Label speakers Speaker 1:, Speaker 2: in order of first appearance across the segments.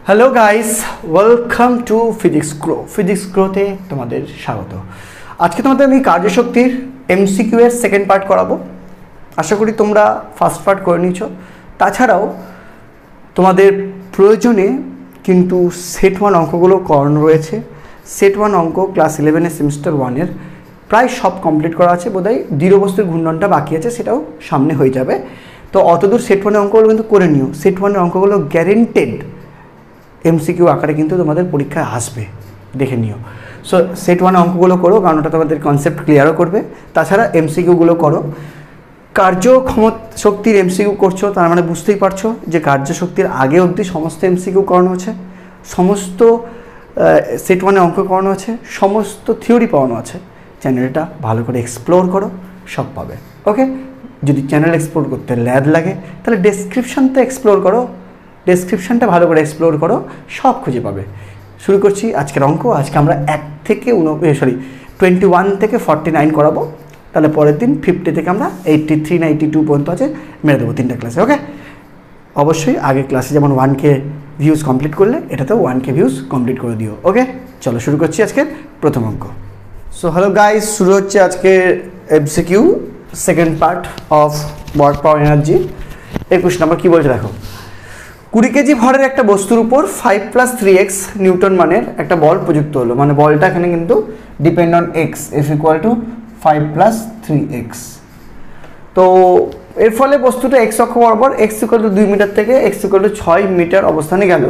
Speaker 1: Hello guys, welcome to physics গ্রোতে তোমাদের স্বাগত। আজকে তোমাদের আমি কার্যশক্তির এমসিকিউ এর সেকেন্ড পার্ট করাবো। আশা করি তোমরা ফার্স্ট পার্ট করে নিয়েছো। তাছাড়াও তোমাদের প্রয়োজনে কিন্তু সেট ওয়ান অঙ্কগুলো করানো রয়েছে। সেট ওয়ান অঙ্ক ক্লাস 11-এর সেমিস্টার 1-এর প্রায় সব কমপ্লিট করা আছে, বোধহয় দৃঢ়বস্তুর ঘূর্ণনটা বাকি আছে, সেটাও সামনে হয়ে যাবে। তো অতদূর সেট ওয়ানের অঙ্কগুলো কিন্তু করে নিও। সেট ওয়ানের অঙ্কগুলো গ্যারেন্টেড এমসিকিউ আকারে কিন্তু তোমাদের পরীক্ষায় আসবে, দেখে নিও। সো সেট ওয়ান অঙ্কগুলো করো, কারণ ওটা তোমাদের কনসেপ্ট ক্লিয়ারও করবে। তাছাড়া এমসিকিউগুলো করো। শক্তির এমসিকিউ করছো, তার মানে বুঝতেই পারছো যে কার্যশক্তির আগে অবধি সমস্ত এমসিকিউ করানো আছে, সমস্ত সেট ওয়ানে অঙ্ক করানো আছে, সমস্ত থিওরি পাওয়ানো আছে। চ্যানেলটা ভালো করে এক্সপ্লোর করো, সব পাবে। ওকে, যদি চ্যানেল এক্সপ্লোর করতে ল্যাদ লাগে তাহলে ডেসক্রিপশানটা এক্সপ্লোর করো, ডেসক্রিপশানটা ভালো করে এক্সপ্লোর করো, সব খুঁজে পাবে। শুরু করছি আজকের অঙ্ক। আজকে আমরা 21 থেকে 49 করাবো, তাহলে পরের দিন 50 থেকে আমরা 83 না 82 পর্যন্ত আছে মেরে দেবো 3টা ক্লাসে। ওকে, অবশ্যই আগের ক্লাসে যেমন 1K ভিউজ কমপ্লিট করলে এটাতেও 1K ভিউজ কমপ্লিট করে দিও। ওকে, চলো শুরু করছি আজকের প্রথম অঙ্ক। সো হ্যালো গাইস, শুরু হচ্ছে আজকের MCQ second part of work power energy. 21 নম্বর কী বলছে দেখো। 20 কেজি ভরের একটা বস্তুর উপর 5 + 3x নিউটন মানের একটা বল প্রযুক্ত হলো, মানে বলটা এখানে কিন্তু depend on x, F = 5 + 3x। তো এর ফলে বস্তুটা এক্স অক্ষ বরাবর x = 2 মিটার থেকে x = 6 মিটার অবস্থানে গেল।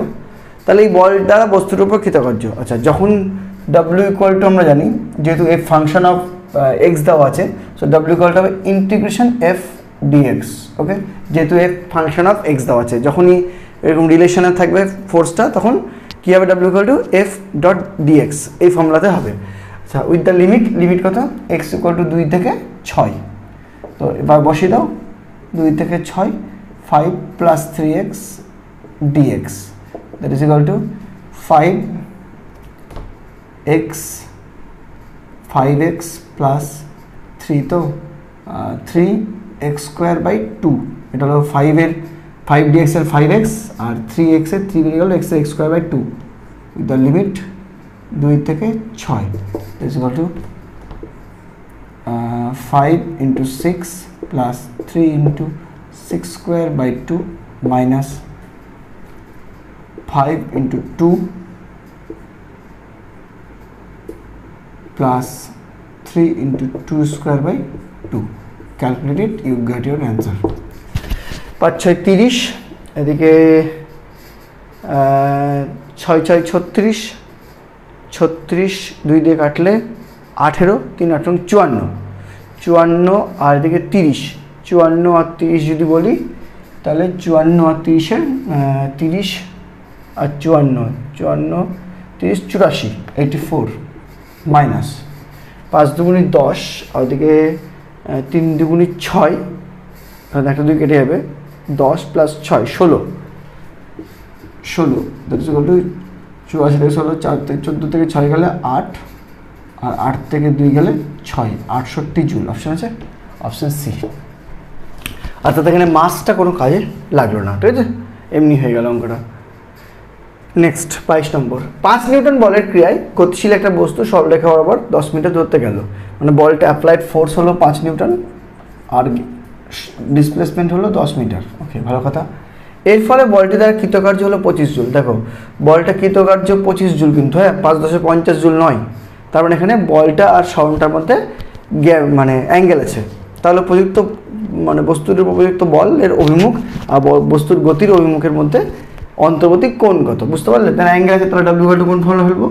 Speaker 1: তাহলে এই বল দ্বারা বস্তুর উপর কৃতকার্য। আচ্ছা, যখন W = আমরা জানি, যেহেতু f ফাংশন অফ x দেওয়া আছে, সো W = হবে ইন্টিগ্রেশন f dx। ওকে, যেহেতু f ফাংশন অফ x দেওয়া আছে, যখনই এরকম রিলেশনে থাকবে ফোর্সটা, তখন কী হবে, W = f.dx এই ফর্মুলাতে হবে। আচ্ছা, উইথ দ্য লিমিট কত, x = 2 থেকে 6। তো এবার বসিয়ে দাও, 2 থেকে 6, 5 + 3x dx, that is equal two 5x + 3, তো 3x²/2। এটা হলো 5dx এর 5x আর 3x এর 3 বেরিয়ে গেল, x এর x²/2 উইথ দ্য লিমিট 2 থেকে 6 is equal to 5 × 6 + 3 × 6²/2 minus 5 × 2 plus 3 × 2²/2. Calculate it, you get your answer. 5 × 6 = 30, এদিকে 6 × 6 = 36, 36 2 দিয়ে কাটলে 18, 3 × 8 = 54, আর এদিকে 30, 54 আর 30 যদি বলি, তাহলে 54 আর 30-এর 30 আর 54, 30 84, 84 মাইনাস 5 × 2 = 10, আর ওদিকে 3 × 2 = 6, একটা 2 কেটে যাবে, 10 + 6 16, দ্যাট ইজ ইকুয়াল টু 84 থেকে 16, 14 থেকে 6 গেলে 8, আর 8 থেকে 2 গেলে 6, 68 জুল। অপশান আছে, অপশান সি। অর্থাৎ এখানে মাসটা কোনো কাজে লাগলো না, ঠিক আছে, এমনি হয়ে গেল অঙ্কটা। নেক্সট 22 নম্বর। 5 নিউটন বলের ক্রিয়ায় গতিশীল একটা বস্তু সরলরেখা বরাবর 10 মিটার দূরত্বে গেল, মানে বলটা অ্যাপ্লাইড ফোর্স হলো 5 নিউটন আর ডিসপ্লেসমেন্ট হলো 10 মিটার। ওকে, ভালো কথা। এর ফলে বলটি দ্বারা কৃতকার্য হলো 25 জুল। দেখো, বলটা কৃতকার্য 25 জুল, কিন্তু হ্যাঁ 5 × 10 = 50 জুল নয়। তার মানে এখানে বলটা আর সরণটার মধ্যে মানে অ্যাঙ্গেল আছে। তাহলে প্রযুক্ত মানে বস্তুর উপর প্রযুক্ত বলের অভিমুখ আর বস্তুর গতির অভিমুখের মধ্যে অন্তর্বর্তী কোণ কত, বুঝতে পারলে? তাহলে অ্যাঙ্গেল আছে, তাহলে W = কোন ফর্মুলা ফেলবো,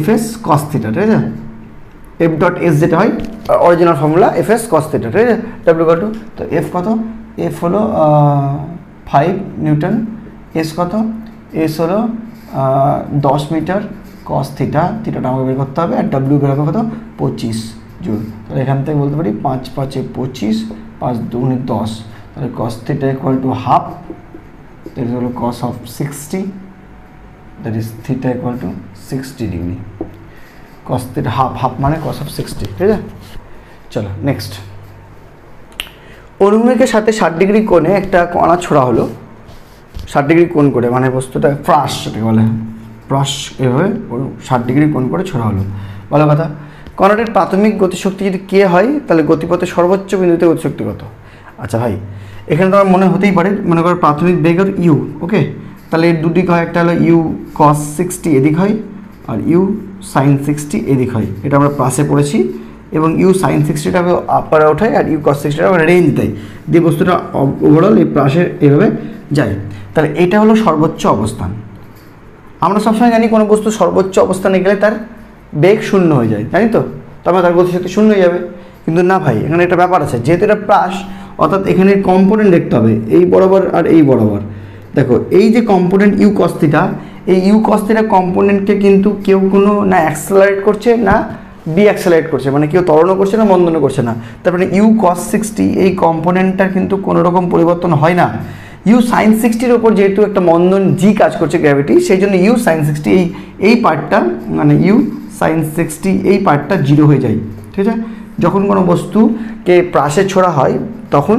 Speaker 1: Fs cos θ, ঠিক আছে। F.S যেটা হয় অরিজিনাল ফর্মুলা, Fs cos θ, ঠিক আছে। W = তো F কত, F হলো 5 নিউটন, S কত, S হলো 10 মিটার, cos θ, θটা আমাকে বের করতে হবে, আর W বের হবে কত, 25 জুল। তাহলে এখান থেকে বলতে পারি 5 × 5 = 25, 5 × 2 = 10, তাহলে cos θ = half, that is cos of 60, that is θ = 60 degree. cos θ half মানে cos of 60, ঠিক আছে। চলো নেক্সট। অনুভূমিকের সাথে 60 ডিগ্রি কোণে একটা কণা ছোড়া হলো, 60 ডিগ্রি কোণ করে, মানে বস্তুটা প্রাস সেটাকে বলে, প্রাস এভাবে 60 ডিগ্রি কোণ করে ছোড়া হলো। ভালো কথা। কণাটির প্রাথমিক গতিশক্তি যদি কে হয় তাহলে গতিপথের সর্বোচ্চ বিন্দুতে গতিশক্তি কত? আচ্ছা ভাই, এখানে তোমার মনে হতেই পারে, মনে করো প্রাথমিক বেগ হল ইউ, ওকে, তাহলে এর দুদিক হয়, একটা হলো ইউ কস 60 এদিক হয় আর ইউ সাইন 60 এদিক হয়, এটা আমরা প্লাসে পড়েছি। এবং ইউ সাইন 60টা আপারে ওঠায় আর ইউ কস 60টা রেঞ্জ দেয়, দিয়ে বস্তুটা ওভারঅল এই প্লাসের এভাবে যায়। তাহলে এটা হলো সর্বোচ্চ অবস্থান। আমরা সবসময় জানি কোনো বস্তু সর্বোচ্চ অবস্থানে গেলে তার বেগ শূন্য হয়ে যায়, জানি তো, তবে তার গতিশক্তি শূন্য হয়ে যাবে। কিন্তু না ভাই, এখানে একটা ব্যাপার আছে, যেহেতু এটা প্লাস, অর্থাৎ এখানে কম্পোনেন্ট দেখতে হবে এই বরাবর আর এই বরাবর। দেখো এই যে কম্পোনেন্ট ইউ কস থিটা, এই ইউ কস থিটা কম্পোনেন্টকে কিন্তু কেউ কোনো না অ্যাক্সেলারেট করছে না বি অ্যাক্সেলারেট করছে, মানে কেউ ত্বরণও করছে না মন্দনও করছে না। তারপরে ইউ কস 60 এই কম্পোনেন্টটার কিন্তু কোনো রকম পরিবর্তন হয় না। ইউ সাইন 60-র ওপর যেহেতু একটা মন্দন জি কাজ করছে, গ্র্যাভিটি, সেই জন্য ইউ সাইন 60 এই পার্টটা, মানে ইউ সাইন 60 এই পার্টটা 0 হয়ে যায়। ঠিক আছে, যখন কোনো বস্তুকে প্রাসে ছোড়া হয় তখন,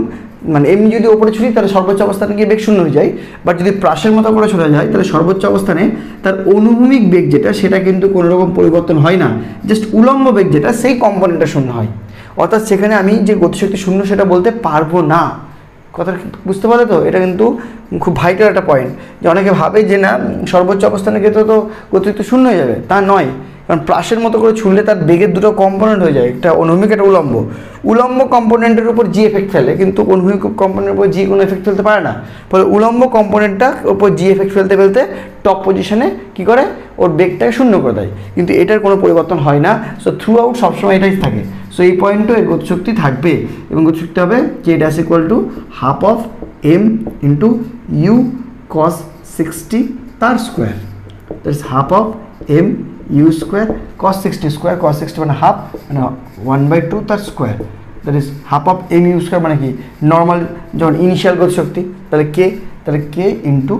Speaker 1: মানে এমনি যদি ওপরে ছুড়ি তাহলে সর্বোচ্চ অবস্থানে গিয়ে বেগ শূন্য হয়ে যায়, বাট যদি প্রাসের মতো করে ছোড়া যায় তাহলে সর্বোচ্চ অবস্থানে তার অনুভূমিক বেগ যেটা, সেটা কিন্তু কোনো রকম পরিবর্তন হয় না, জাস্ট উলম্ব বেগ যেটা, সেই কম্পোনেন্টটা শূন্য হয়। অর্থাৎ সেখানে আমি যে গতিশক্তি শূন্য সেটা বলতে পারবো না। কথা বুঝতে পারলে তো? এটা কিন্তু খুব ভাইটাল একটা পয়েন্ট, যে অনেকে ভাবে যে না সর্বোচ্চ অবস্থানে গেলে তো গতিশক্তি শূন্য হয়ে যাবে, তা নয়। কারণ প্লাসের মতো করে ছুড়লে তার বেগের দুটো কম্পোনেন্ট হয়ে যায়, একটা অনুভূমিক একটা উলম্ব। উলম্ব কম্পোনেন্টের উপর জি এফেক্ট ফেলে, কিন্তু অনুভূমিক কম্পোনেন্টের উপর জি কোনো এফেক্ট ফেলতে পারে না। ফলে উলম্ব কম্পোনেন্টটা উপর জি এফেক্ট ফেলতে ফেলতে টপ পজিশনে কী করে, ওর বেগটাকে শূন্য করে দেয়, কিন্তু এটার কোনো পরিবর্তন হয় না। সো থ্রু আউট সবসময় এটাই থাকে। সো এই পয়েন্টও এর গতিশক্তি থাকবে, এবং গতিশক্তি হবে K dash equal to half of M into U cos 60 তার square, that is half of M U square cos 60 square, cos 60 মানে হাফ, মানে 1/2 তার square, that is half of M U square, মানে কি নর্মাল যখন ইনিশিয়াল গতিশক্তি, তাহলে K into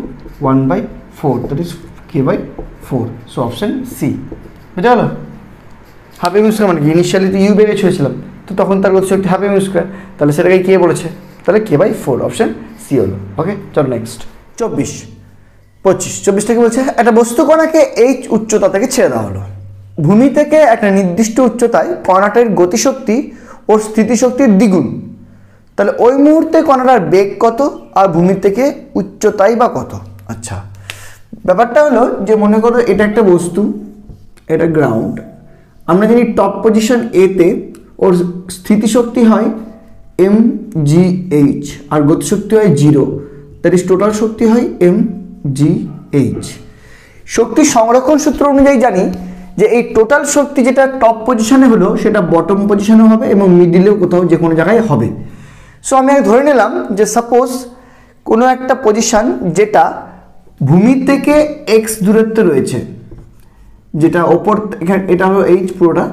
Speaker 1: 1/4, that is k/4। So option C, বুঝা গেল? হাফ এম ইউ স্কোয়ার মানে কি, ইনিশিয়ালি তো ইউ বেগে ছুঁয়েছিলাম, তো তখন তার গতিশক্তি হাফ এম ইউ স্কোয়ার, তাহলে সেটাকে কে বলেছে, তাহলে k/4, অপশন সি হলো। ওকে, চলো নেক্সট। 24 থেকে বলছে একটা বস্তু কণাকে এই উচ্চতা থেকে ছেড়ে দেওয়া হলো। ভূমি থেকে একটা নির্দিষ্ট উচ্চতায় কণাটির গতিশক্তি ও স্থিতিশক্তির দ্বিগুণ, তাহলে ওই মুহূর্তে কণাটার বেগ কত আর ভূমি থেকে উচ্চতাই বা কত? আচ্ছা, ব্যাপারটা হলো যে মনে করো এটা একটা বস্তু, এটা গ্রাউন্ড, আমরা জানি টপ পজিশন এতে ওর স্থিতিশক্তি হয় mgh আর গতিশক্তি হয় 0, দ্যাট ইজ টোটাল শক্তি হয় mgh। শক্তি সংরক্ষণ সূত্র অনুযায়ী জানি যে এই টোটাল শক্তি যেটা টপ পজিশনে হলো সেটা বটম পজিশনেও হবে এবং মিডিলেও কোথাও যে কোনো জায়গায় হবে। সো আমি ধরে নিলাম যে সাপোজ কোনো একটা পজিশন যেটা ভূমি থেকে এক্স দূরত্বে রয়েছে, যেটা ওপর, এখানে এটা হলো এইচ পুরোটা,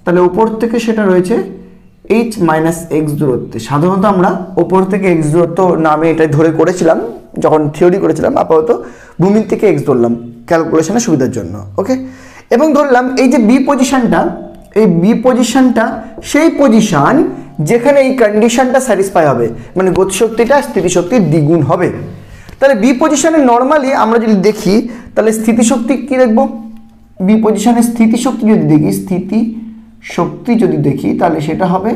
Speaker 1: তাহলে ওপর থেকে সেটা রয়েছে এইচ মাইনাস এক্স দূরত্বে। সাধারণত আমরা ওপর থেকে এক্স দূরত্ব নামে এটা ধরে করেছিলাম যখন থিওরি করেছিলাম, আপাতত ভূমি থেকে এক্স ধরলাম ক্যালকুলেশনের সুবিধার জন্য। ওকে, এবং ধরলাম এই যে বি পজিশনটা, এই বি পজিশনটা সেই পজিশন যেখানে এই কন্ডিশনটা স্যাটিসফাই হবে, মানে গতিশক্তিটা স্থিতিশক্তির দ্বিগুণ হবে। তাহলে বি পজিশনে নর্মালি আমরা যদি দেখি তাহলে স্থিতিশক্তি কি দেখব, বি পজিশনে স্থিতিশক্তি যদি দেখি তাহলে সেটা হবে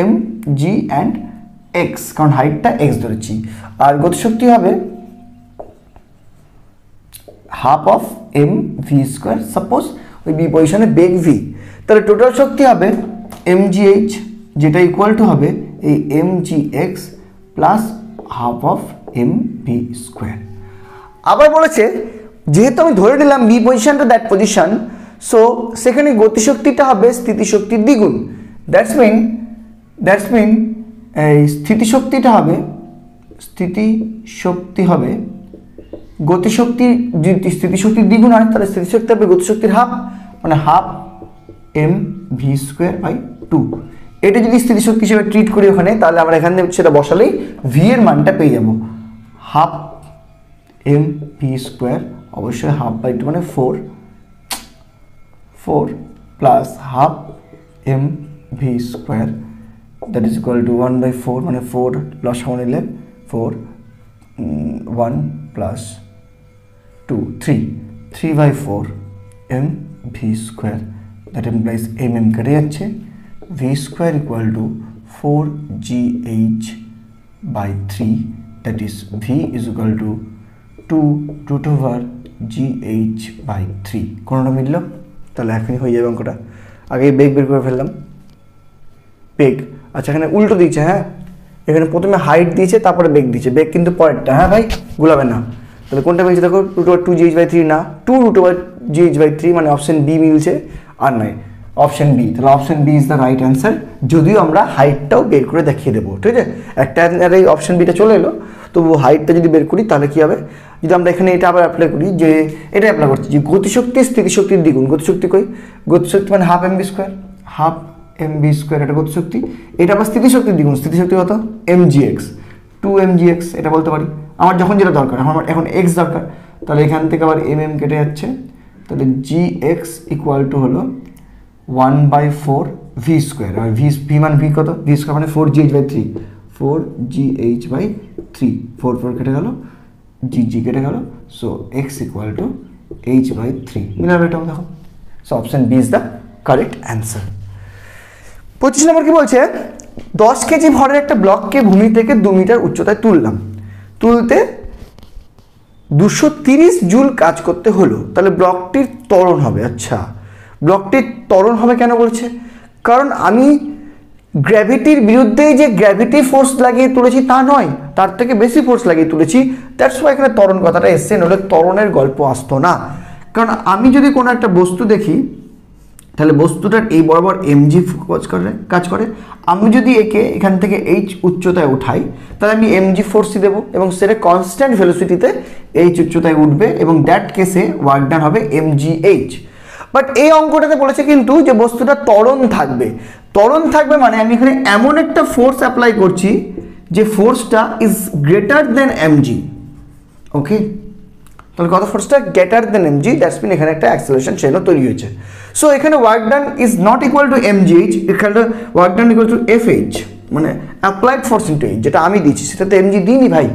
Speaker 1: এম জি অ্যান্ড এক্স, কারণ হাইটটা এক্স ধরেছি, আর গতিশক্তি হবে half of M V square, suppose ওই বি পজিশনে বেগ ভি, তাহলে টোটাল শক্তি হবে এম জি এইচ, যেটা ইকুয়াল টু হবে এই M G X plus half of M V square. আবার বলেছে যেহেতু আমি ধরে নিলাম বি পজিশনটা দ্যাট পজিশন, সো সেখানে গতিশক্তিটা হবে স্থিতিশক্তির দ্বিগুণ, দ্যাটস মিন এই স্থিতিশক্তি হবে গতিশক্তি, যদি স্থিতিশক্তির দ্বিগুণ হয় তাহলে স্থিতিশক্তি হবে গতিশক্তির হাফ, মানে half M V square by 2। এটা যদি স্থিতিশক্তি হিসেবে ট্রিট করি ওখানে, তাহলে আমরা এখানে সেটা বসালেই ভি এর মানটা পেয়ে যাব, হাফ এম ভি স্কোয়ার, অবশ্যই হাফ বাই 2 মানে 4 plus half M V square, that is equal to 1/4, মানে 4 লসাগু নিলে 4 1 plus 2 3/4 m v square, that implies mm কেটে যাচ্ছে, v square equal to 4gh/3, that is v is equal to 2√gh/3। কোনোটা মিলল? তাহলে এখনই হয়ে যাবে অঙ্কটা। আগে বেগ বের করে ফেললাম, বেগ। আচ্ছা, এখানে উল্টো দিচ্ছে, হ্যাঁ, এখানে প্রথমে হাইট দিয়েছে তারপরে বেগ দিয়েছে, বেগ কিন্তু পরেরটা, হ্যাঁ ভাই, গুলাবে না। তাহলে কোনটা মিলছে দেখো, √2gh/3 না, 2√gh/3, মানে অপশন বি মিলছে, আর নয় অপশন বি। তাহলে option B is the right answer, যদিও আমরা হাইটটাও বের করে দেখিয়ে দেবো, ঠিক আছে। একটা এই অপশন বিটা চলে এলো, তবু হাইটটা যদি বের করি তাহলে কী হবে, যদি আমরা এখানে এটা আবার অ্যাপ্লাই করি, যে এটা অ্যাপ্লাই করছি যে গতিশক্তি স্থিতিশক্তির দ্বিগুণ। গতিশক্তি কই, গতিশক্তি মানে half mv square, half mv square, এটা গতিশক্তি। এটা আবার স্থিতিশক্তির দ্বিগুণ, স্থিতিশক্তি কত, mgx, 2mgx, এটা বলতে পারি। আমার যখন যেটা দরকার, আমার এখন x দরকার, তাহলে এখান থেকে আবার mm কেটে যাচ্ছে, তাহলে gx ইকুয়াল টু হলো 1/4 v স্কোয়ার। আর v মান v কত, v স্কোয়ার মানে 4gh/3, 4gh/3, 4 কেটে গেল, g কেটে গেল, so x equal to h/3 মিলাবে। এটা দেখো, so option B is the correct answer. 25 নম্বর কি বলছে, 10 কেজি ভরের একটা ব্লককে ভূমি থেকে 2 মিটার উচ্চতায় তুললাম, তুলতে 230 জুল কাজ করতে হলো, তাহলে ব্লকটির ত্বরণ হবে। আচ্ছা, ব্লকটির ত্বরণ হবে কেন বলছে, কারণ আমি গ্র্যাভিটির বিরুদ্ধেই যে গ্র্যাভিটি ফোর্স লাগিয়ে তুলেছি তা নয়, তার থেকে বেশি ফোর্স লাগিয়ে তুলেছি, দ্যাটস ওয়াই এখানে ত্বরণ কথাটা এসছে, নইলে ত্বরণের গল্প আসতো না। কারণ আমি যদি কোনো একটা বস্তু দেখি, তাহলে বস্তুটার এই বরাবর mg কাজ করে, আমি যদি একে এখান থেকে h উচ্চতায় উঠাই, তাহলে আমি mg ফোর্সই দেবো, এবং সেটা কনস্ট্যান্ট ভেলোসিটিতে h উচ্চতায় উঠবে, এবং দ্যাট কেসে ওয়ার্ক ডান হবে mgh। বাট এই অঙ্কটাতে বলেছে কিন্তু যে বস্তুটা ত্বরণ থাকবে, ত্বরণ থাকবে মানে আমি এখানে এমন একটা ফোর্স অ্যাপ্লাই করছি যে ফোর্সটা is greater than mg। Okay, তাহলে কত, ফোর্সটা greater than mg, that's mean এখানে একটা অ্যাক্সেলারেশন চেইনও তৈরি হয়েছে। সো এখানে work done is not equal to mgh, এখানে work done equal to fh, মানে অ্যাপ্লাইড ফোর্স ইন্টু h, যেটা আমি দিচ্ছি সেটা তো mg দিইনি ভাই।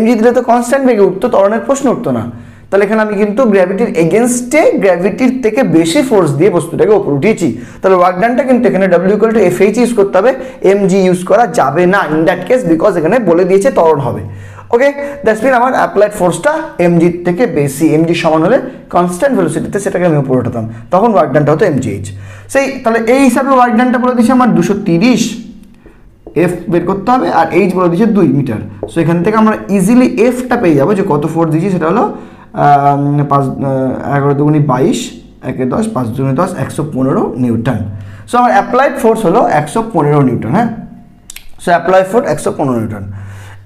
Speaker 1: mg দিলে তো কনস্ট্যান্ট বেগে উঠতো, ত্বরণের প্রশ্ন উঠতো না। তাহলে এখানে আমি কিন্তু গ্র্যাভিটির এগেনস্টে গ্র্যাভিটির থেকে বেশি ফোর্স দিয়ে বস্তুটাকে উপর উঠিয়েছি, তাহলে ওয়ার্ক ডানটা কিন্তু এখানে w equal to fh use করতে হবে, mg ইউজ করা যাবে না ইন দ্যাট কেস, বিকজ এখানে বলে দিয়েছে ত্বরণ হবে। ওকে, দ্যাটস মিন আমার অ্যাপ্লাইড ফোর্সটা mg থেকে বেশি, mg সমান হলে কনস্ট্যান্ট ভেলোসিটিতে সেটাকে আমি উপর উঠাতাম, তখন ওয়ার্ক ডানটা হতো mgh। সেই তাহলে এই হিসাবে ওয়ার্ক ডানটা বলে দিয়েছে আমার 230, f বের করতে হবে, আর h বলে দিয়েছে 2 মিটার। সো এখান থেকে আমরা ইজিলি fটা পেয়ে যাবো, যে কত ফোর্স দিয়েছি সেটা হলো 11 দুগুণী 22, 1 10, 5 দুগুণী 10, 115 নিউটন। সো আমার অ্যাপ্লাইড ফোর্স হলো 115 নিউটন। হ্যাঁ, সো অ্যাপ্লাইড ফোর্স 115 নিউটন।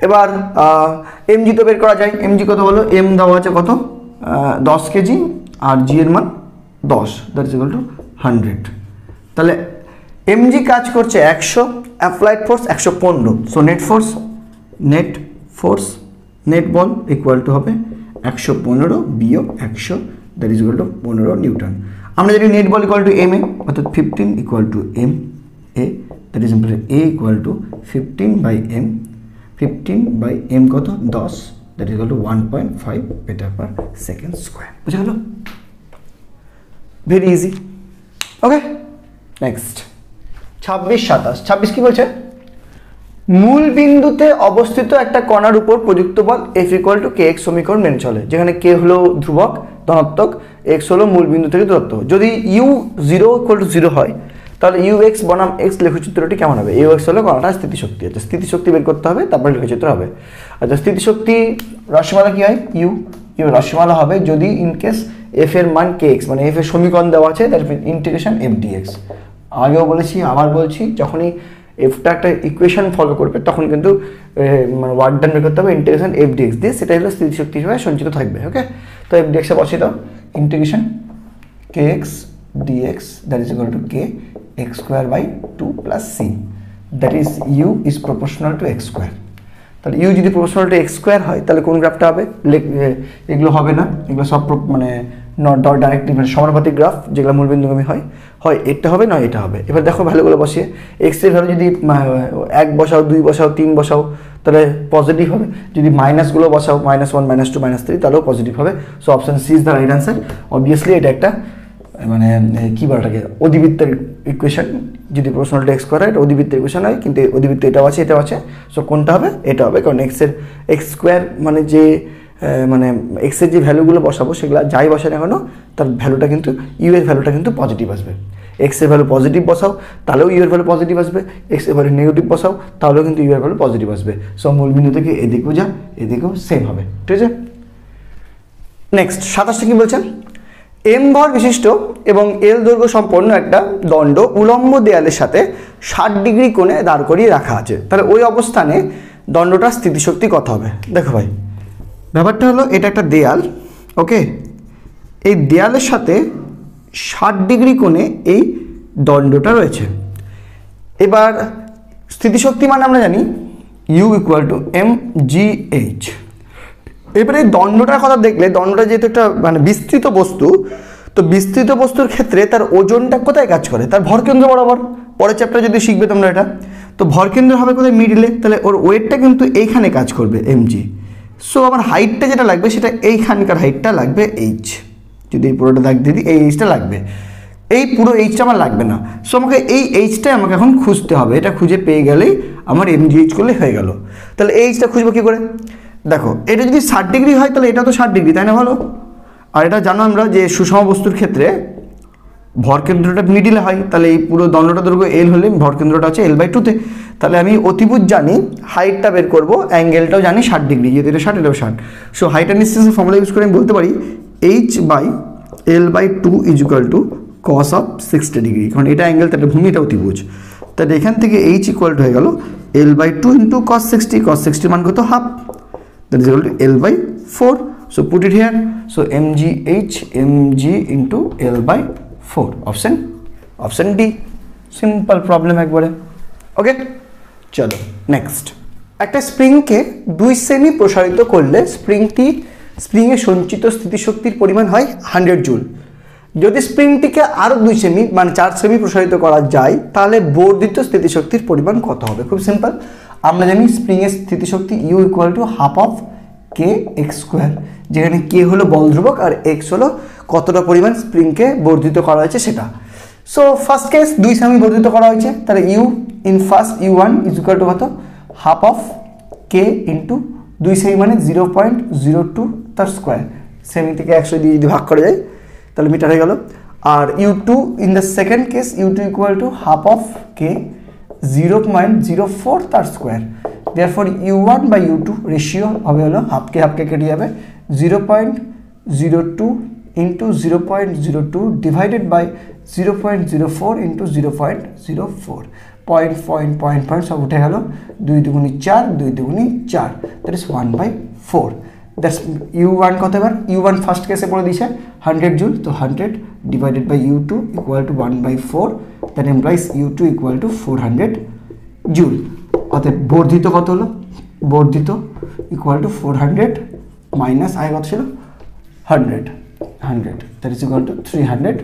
Speaker 1: এবার mg তো বের করা যায়, mg কত হলো, m দেওয়া আছে কত 10 কেজি, আর g এর মান 10, দ্যাট ইজ ইকুয়াল টু 100। তাহলে mg কাজ করছে 100, অ্যাপ্লাইড ফোর্স 115, সো নেট বল ইকুয়াল টু হবে 115 বিয়োগ 100, that is equal to 15 newton. আমরা জানি নেট বল ইকুয়াল টু ma, অর্থাৎ 15 equal to ma, that is equal to a equal to 15/m, 15/m কত 10, that is equal to 1.5 metre per second square. বুঝা গেল? Very easy. ওকে, next 26 কি বলছে, মূল বিন্দুতে অবস্থিত একটা কণার উপর প্রযুক্ত বল F ইকুয়াল টু kx সমীকরণ মেনে চলে, যেখানে k হলো ধ্রুবক ধনাত্মক, x হলো মূল বিন্দু থেকে দূরত্ব। যদি u 0 ইকুয়াল টু 0 হয়, তাহলে ux বনাম x লেখচিত্রটি কেমন হবে? ux হলো কণাটার স্থিতিশক্তি। আচ্ছা, স্থিতিশক্তি বের করতে হবে, তারপরে লেখচিত্র হবে। আচ্ছা, স্থিতিশক্তি রাশিমালা কি হয়, u রাশিমালা হবে যদি ইন কেস f এর মান kx, মানে f এর সমীকরণ দেওয়া আছে, that mean integration f dx। আগেও বলেছি, আবার বলছি, যখনই এফটা একটা ইকুয়েশন ফলো করবে তখন কিন্তু মানে ওয়ার্ক ডান বের করতে হবে ইন্টিগ্রেশন এফ ডিএক্স দিয়ে, সেটা হলো স্থিতিশক্তি হিসেবে সঞ্চিত থাকবে। ওকে, তো এফ ডিএক্সে বসিয়ে দাও, integration K X DX that is equal to K X square by 2 plus C, that is U is proportional to X square. তাহলে ইউ যদি প্রপোর্শনাল টু এক্স স্কোয়ার হয়, তাহলে কোন গ্রাফটা হবে? এগুলো হবে না, এগুলো সব মানে নট ডাইরেক্টলি মানে সমানুপাতিক গ্রাফ, যেগুলো মূলবিন্দুগামী হয় এটা হবে, নয় এটা হবে। এবার দেখো ভ্যালুগুলো বসিয়ে, এক্স এর ভ্যালু যদি 1 বসাও, 2 বসাও, 3 বসাও, তাহলে পজিটিভ হবে। যদি মাইনাসগুলো বসাও -1 -2 -3 তাহলেও পজিটিভ হবে। So option C is the right answer. Obviously এটা একটা মানে কী বলাটাকে অধিবৃত্তের ইকুয়েশন, যদি প্রশ্নটা এক্স স্কোয়ার হয় এটা অধিবৃত্তের ইকুয়েশন হয়, কিন্তু অধিবৃত্ত এটাও আছে এটাও আছে। সো কোনটা হবে? এটা হবে, কারণ এক্স স্কোয়ার মানে যে মানে এক্সের যে ভ্যালুগুলো বসাবো সেগুলো যাই বসায় না কেন তার ভ্যালুটা কিন্তু ইউ এর ভ্যালুটা কিন্তু পজিটিভ আসবে। এক্সের ভ্যালু পজিটিভ বসাও তাহলেও ইউ এর ভ্যালু পজিটিভ আসবে, এক্সের ভ্যালু নেগেটিভ বসাও তাহলেও কিন্তু ইউ এর ভ্যালু পজিটিভ আসবে। সো মূল বিন্দু থেকে এদিকেও যা এদিকেও সেম হবে, ঠিক আছে। নেক্সট 27টা কি বলছেন? এম ভর বিশিষ্ট এবং এল দৈর্ঘ্য সম্পন্ন একটা দণ্ড উলম্ব দেয়ালের সাথে 60 ডিগ্রি কোণে দাঁড় করিয়ে রাখা আছে, তাহলে ওই অবস্থানে দণ্ডটার স্থিতিশক্তি কত হবে? দেখো ভাই, ব্যাপারটা হলো এটা একটা দেয়াল, ওকে, এই দেয়ালের সাথে 60 ডিগ্রি কোণে এই দণ্ডটা রয়েছে। এবার স্থিতিশক্তি মানে আমরা জানি ইউ ইকুয়াল টু mgh। এবারে এই দণ্ডটার কথা দেখলে, দণ্ডটা যেহেতু একটা মানে বিস্তৃত বস্তু, তো বিস্তৃত বস্তুর ক্ষেত্রে তার ওজনটা কোথায় কাজ করে? তার ভরকেন্দ্র বরাবর। পরের চ্যাপ্টার যদি শিখবে তোমরা এটা, তো ভরকেন্দ্র হবে কোথায়? মিডিলে, তাহলে ওর ওয়েটটা কিন্তু এইখানে কাজ করবে mg। সো আমার হাইটটা যেটা লাগবে সেটা এইখানকার হাইটটা লাগবে h। যদি এই পুরোটা দাগ দিই এই এইচটা লাগবে, এই পুরো এইচটা আমার লাগবে না। সো আমাকে এই এইচটাই আমাকে এখন খুঁজতে হবে, এটা খুঁজে পেয়ে গেলেই আমার mgh করলে হয়ে গেল। তাহলে এই এইচটা খুঁজবো কী করে? দেখো, এটা যদি 60 ডিগ্রি হয় তাহলে এটা তো 60 ডিগ্রি, তাই না? ভালো। আর এটা জানো আমরা যে সুষম বস্তুর ক্ষেত্রে ভরকেন্দ্রটা মিডিলে হয়, তাহলে এই পুরো দণ্ডটা দৈর্ঘ্য এল হলে ভরকেন্দ্রটা আছে l/2-তে। তাহলে আমি অতিভুজ জানি, হাইটটা বের করবো, অ্যাঙ্গেলটাও জানি 60 ডিগ্রি, যেহেতু এটা 60 এটাও 60। সো হাইট অ্যান্ড ডিসটেন্সের ফর্মুলা ইউজ করে আমি বলতে পারি h/l/2 = cos of 60 ডিগ্রি, কারণ এটা অ্যাঙ্গেল, তাহলে ভূমি, এটা অতিভুজ। তাহলে এখান থেকে h = হয়ে গেল l/2 × cos 60। cos 60 মান কত? Half, that is equal to l/4. So put it here. So mg into l/4. Option D. Simple problem একবারে। ওকে, চলো নেক্সট। একটা স্প্রিংকে 2 সেমি প্রসারিত করলে স্প্রিংয়ের সঞ্চিত স্থিতিশক্তির পরিমাণ হয় 100 জুল। যদি স্প্রিংটিকে আরও 2 সেমি মানে 4 সেমি প্রসারিত করা যায় তাহলে বর্ধিত স্থিতিশক্তির পরিমাণ কত হবে? খুব সিম্পল, আমরা জানি স্প্রিংয়ের স্থিতিশক্তি U equal to half of K X square, যেখানে কে হলো বল ধ্রুবক আর এক্স হলো কতটা পরিমাণ স্প্রিংকে বর্ধিত করা হয়েছে সেটা। সো ফার্স্ট কেস 2 সেমি বর্ধিত করা হয়েছে, তাহলে U in first u1 is equal to কত? হাফ অফ কে ইন্টু 2 সেমি মানে 0.02 তার স্কোয়ার। সেমি থেকে 100 দিয়ে যদি ভাগ করে যায় তাহলে মিটার হয়ে গেল। আর u2 in the second case u2 equal to half of K 0.04 তার স্কোয়ার। therefore u1/u2 রেশিও হবে হলো হাফকে কেটে যাবে 0.02 into 0.02 divided by 0.04 into 0.04। Point সব উঠে গেল, 2 দুগুণি 4, 2 দুগুণি 4, দ্যাট ইজ 1/4। দ্যাটস u1 কত? এবার u1 ফার্স্ট কেসে পড়ে দিয়েছে 100 জুল, তো 100 divided by u2 equal to 1/4, that implies u2 equal to 400 joule. অতএব বর্ধিত কত হলো? বর্ধিত ইকুয়াল টু 400 মাইনাস আয় কত ছিল? 100, that is equal to 300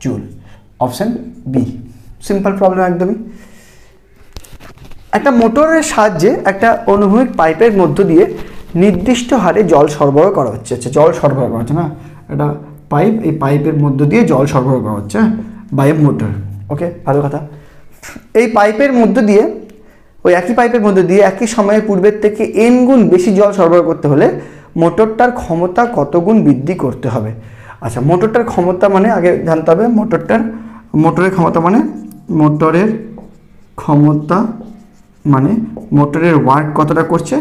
Speaker 1: joule. Option B. Simple problem একদমই। একটা মোটরের সাহায্যে একটা অনুভূমিক পাইপের মধ্য দিয়ে নির্দিষ্ট হারে জল সরবরাহ করা হচ্ছে। আচ্ছা, জল সরবরাহ করা হচ্ছে না, এটা পাইপ, এই পাইপের মধ্য দিয়ে জল সরবরাহ করা হচ্ছে বাই মোটর। ওকে, ভালো কথা। এই পাইপের মধ্য দিয়ে, ওই একই পাইপের মধ্যে দিয়ে একই সময়ে পূর্বের থেকে n গুণ বেশি জল সরবরাহ করতে হলে মোটরটার ক্ষমতা কত গুণ বৃদ্ধি করতে হবে? আচ্ছা, মোটরটার ক্ষমতা মানে আগে জানতে হবে মোটরের ক্ষমতা মানে মোটরের ওয়ার্ক কতটা করছে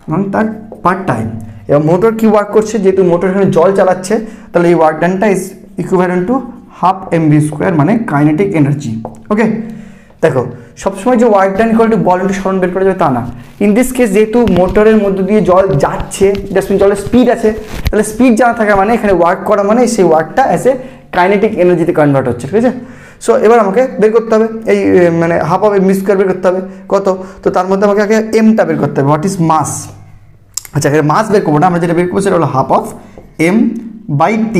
Speaker 1: এবং তার পার টাইম। এবং মোটর কি ওয়ার্ক করছে, যেহেতু মোটর এখানে জল চালাচ্ছে তাহলে এই ওয়ার্ক ডানটা is equivalent to half mv² মানে কাইনেটিক এনার্জি। ওকে, দেখো সবসময় যে ওয়ার্ক ডান ইকুয়াল টু বল ইন্টু সরণ বের করা যাবে তা না। ইন দিস কেস যেহেতু মোটরের মধ্য দিয়ে জল যাচ্ছে, দ্যাটস মিন জলের স্পিড আছে, তাহলে স্পিড জানা থাকা মানে এখানে ওয়ার্ক করা মানে সেই ওয়ার্কটা অ্যাজ এ কাইনেটিক এনার্জিতে কনভার্ট হচ্ছে, ঠিক আছে। সো এবার আমাকে বের করতে হবে এই মানে হাফ অফ mv² বের করতে হবে কত, তো তার মধ্যে আমাকে আগে এমটা বের করতে হবে, হোয়াট ইজ মাস। আচ্ছা, এখানে মাস বের করবো না, আমরা যেটা বের করবো সেটা হলো half of m/t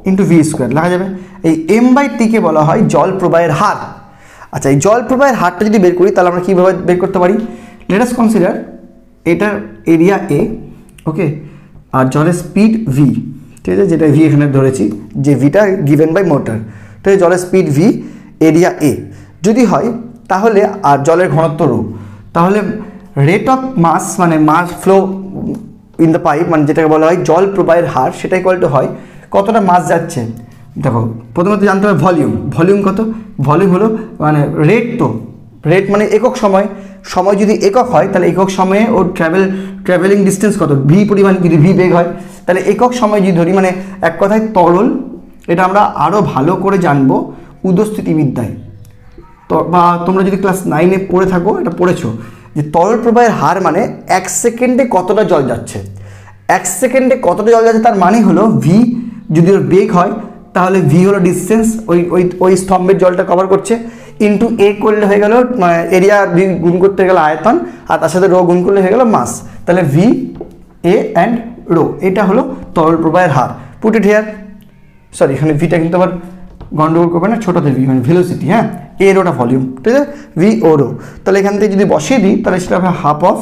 Speaker 1: into v² লেখা যাবে। এই m/t-কে বলা হয় জল প্রবাহের হার। আচ্ছা, এই জল প্রবাহের হারটা যদি বের করি তাহলে আমরা কীভাবে বের করতে পারি? লেট আস কনসিডার এটার এরিয়া এ, ওকে, আর জলের স্পিড ভি, ঠিক আছে, যেটা ভি এখানে ধরেছি, যে ভিটা গিভেন বাই মোটর, ঠিক আছে, জলের স্পিড ভি, এরিয়া এ যদি হয় তাহলে, আর জলের ঘনত্ব রো, তাহলে রেট অফ মাস মানে mass flow in the pipe, মানে যেটাকে বলা হয় জল প্রবাহের হার, সেটা ইকুয়াল টু হয় কতটা মাস যাচ্ছে। দেখো প্রথমত জানতে হবে ভলিউম, ভলিউম কত, ভলিউম হলো মানে রেট, তো রেট মানে একক সময়, সময় যদি একক হয় তাহলে একক সময়ে ওর ট্রাভেলিং ডিস্টেন্স কত, ভি পরিমাণ, যদি ভি বেগ হয় তাহলে একক সময় যদি ধরি, মানে এক কথায় তরল, এটা আমরা আরও ভালো করে জানবো উদস্থিতিবিদ্যায়, তো বা তোমরা যদি ক্লাস 9-এ পড়ে থাকো এটা পড়েছো, যে তরল প্রবাহের হার মানে 1 সেকেন্ডে কতটা জল যাচ্ছে, 1 সেকেন্ডে কতটা জল যাচ্ছে তার মানে হলো ভি, যদি ওর বেগ হয় তাহলে ভি হলো ডিস্টেন্স, ওই স্তম্ভের জলটা কভার করছে, ইন্টু এ করলে হয়ে গেল এরিয়া, ভি গুণ করতে গেলে আয়তন, আর তার সাথে রো গুণ করলে হয়ে গেল মাস, তাহলে ভি এ অ্যান্ড রো, এটা হলো তরল প্রবাহের হার। পুট ইট হিয়ার, সরি এখানে ভিটা কিন্তু আবার গন্ডগোল করবে না, ছোটোতে ভি মানে ভেলোসিটি, হ্যাঁ, এ রোটা ভলিউম, ঠিক আছে, ভি ও রো, তাহলে এখান থেকে যদি বসিয়ে দিই তাহলে সেটা হবে হাফ অফ,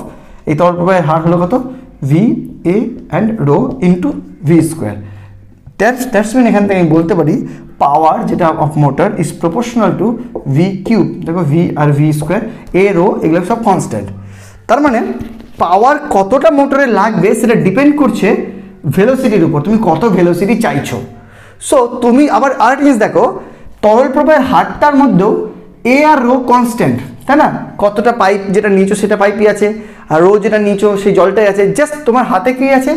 Speaker 1: এই তরল প্রবাহের হার হলো কত, V A and rho into V square. That's mean এখান থেকে আমি বলতে পারি পাওয়ার যেটা of motor is proportional to V cube, দেখো ভি আর ভি স্কোয়ার, এ রো এগুলো সব কনস্ট্যান্ট, তার মানে পাওয়ার কতটা মোটরে লাগবে সেটা ডিপেন্ড করছে ভেলোসিটির উপর, তুমি কত ভেলোসিটি চাইছো। সো তুমি আবার আরেকটা জিনিস দেখো, তরল প্রবাহের হারটার মধ্যেও এ আর রো কনস্ট্যান্ট, তাই না, কতটা পাইপ যেটা নিচো সেটা পাইপই আছে, আর রো যেটা নিচো সেই জলটাই আছে, জাস্ট তোমার হাতে কি আছে,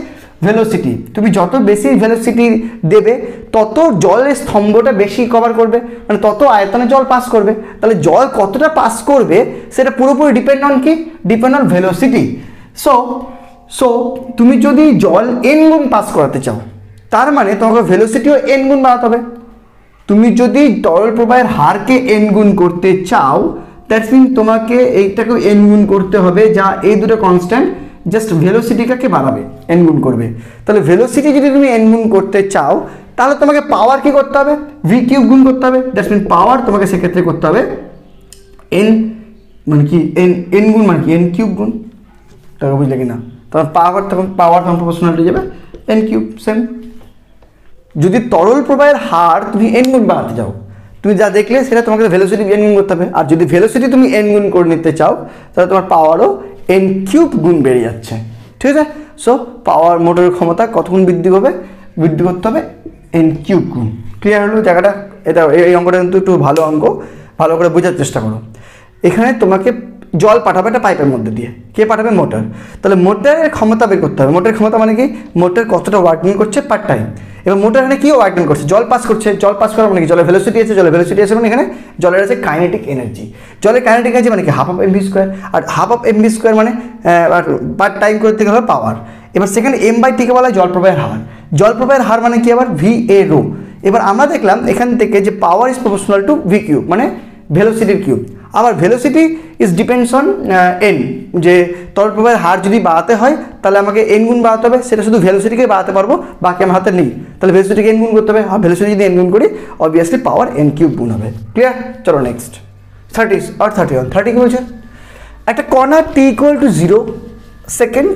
Speaker 1: ভেলোসিটি, তুমি যত বেশি ভেলোসিটি দেবে তত জলের স্তম্ভটা বেশি কভার করবে, মানে তত আয়তনে জল পাস করবে, তাহলে জল কতটা পাস করবে সেটা পুরোপুরি ডিপেন্ড অন কি, ডিপেন্ড অন ভেলোসিটি। সো তুমি যদি জল এন গুণ পাস করাতে চাও তার মানে তোমাকে ভেলোসিটিও এন গুণ বাড়াতে হবে। তুমি যদি তরল প্রবাহের হারকে এন গুণ করতে চাও দ্যাটস মিন তোমাকে এইটাকেও এন গুণ করতে হবে, যা এই দুটো কনস্ট্যান্ট, জাস্ট ভেলোসিটিটাকে বাড়াবে, এন গুণ করবে। তাহলে ভেলোসিটি যদি তুমি এন গুণ করতে চাও তাহলে তোমাকে পাওয়ার কি করতে হবে, ভি কিউব গুণ করতে হবে, দ্যাটস মিন পাওয়ার তোমাকে সেক্ষেত্রে করতে হবে এন, মানে কি এন গুণ মানে কি এন কিউব গুণ, টাকা বুঝলে কি না, তখন পাওয়ার তখন প্রপোর্শনাল হয়ে যাবে এন কিউব। সেম যদি তরল প্রবাহের হার তুমি এন গুণ বাড়াতে চাও, তুমি যা দেখলে সেটা তোমাকে ভেলোসিটি এন গুণ করতে হবে, আর যদি ভেলোসিটি তুমি এন গুণ করে নিতে চাও তাহলে তোমার পাওয়ারও এন কিউব গুণ বেড়ে যাচ্ছে, ঠিক আছে। সো পাওয়ার মোটরের ক্ষমতা কত গুণ বৃদ্ধি করতে হবে এন কিউব গুণ। ক্লিয়ার হলো জায়গাটা, এটা এই অঙ্কটা কিন্তু একটু ভালো অঙ্ক, ভালো করে বোঝার চেষ্টা করো। এখানে তোমাকে জল পাঠাবে একটা পাইপের মধ্যে দিয়ে, কে পাঠাবে, মোটর, তাহলে মোটরের ক্ষমতা বের করতে হবে, মোটরের ক্ষমতা মানে কি, মোটর কতটা ওয়ার্কিং করছে পার টাইম, এবার মোটর এখানে কী ওয়ার্কিং করছে, জল পাস করছে, জল পাস করা মানে কি, জলের ভেলোসিটি আছে, জলের ভেলোসিটি আছে মানে এখানে জলের আছে কাইনেটিক এনার্জি, জলের কাইনেটিক এনার্জি মানে কি হাফ অফ এমভি স্কোয়ার, আর হাফ অফ এমভি স্কোয়ার মানে পার টাইম করতে গেলে পাওয়ার। এবার সেখানে এম/টি-কে বলা হয় জল প্রবাহের হার, জল প্রবাহের হার মানে কি আবার ভি এ রো। এবার আমরা দেখলাম এখান থেকে যে power is proportional to V cube মানে ভেলোসিটির কিউব, আবার velocity is depends on an, যে তরল প্রবাহের হার যদি বাড়াতে হয় তাহলে আমাকে এন গুণ বাড়াতে হবে, সেটা শুধু ভেলোসিটিকে বাড়াতে পারবো, বাকি আমার হাতে নেই, তাহলে ভেলোসিটিকে এন গুণ করতে হবে, আর ভেলোসিটি যদি এন গুণ করি অবভিয়াসলি পাওয়ার এন কিউব গুণ হবে। ক্লিয়ার, চলো নেক্সট 30 আর 31। 30 কি বলছে, একটা কণা টি ইকুয়াল টু 0 সেকেন্ড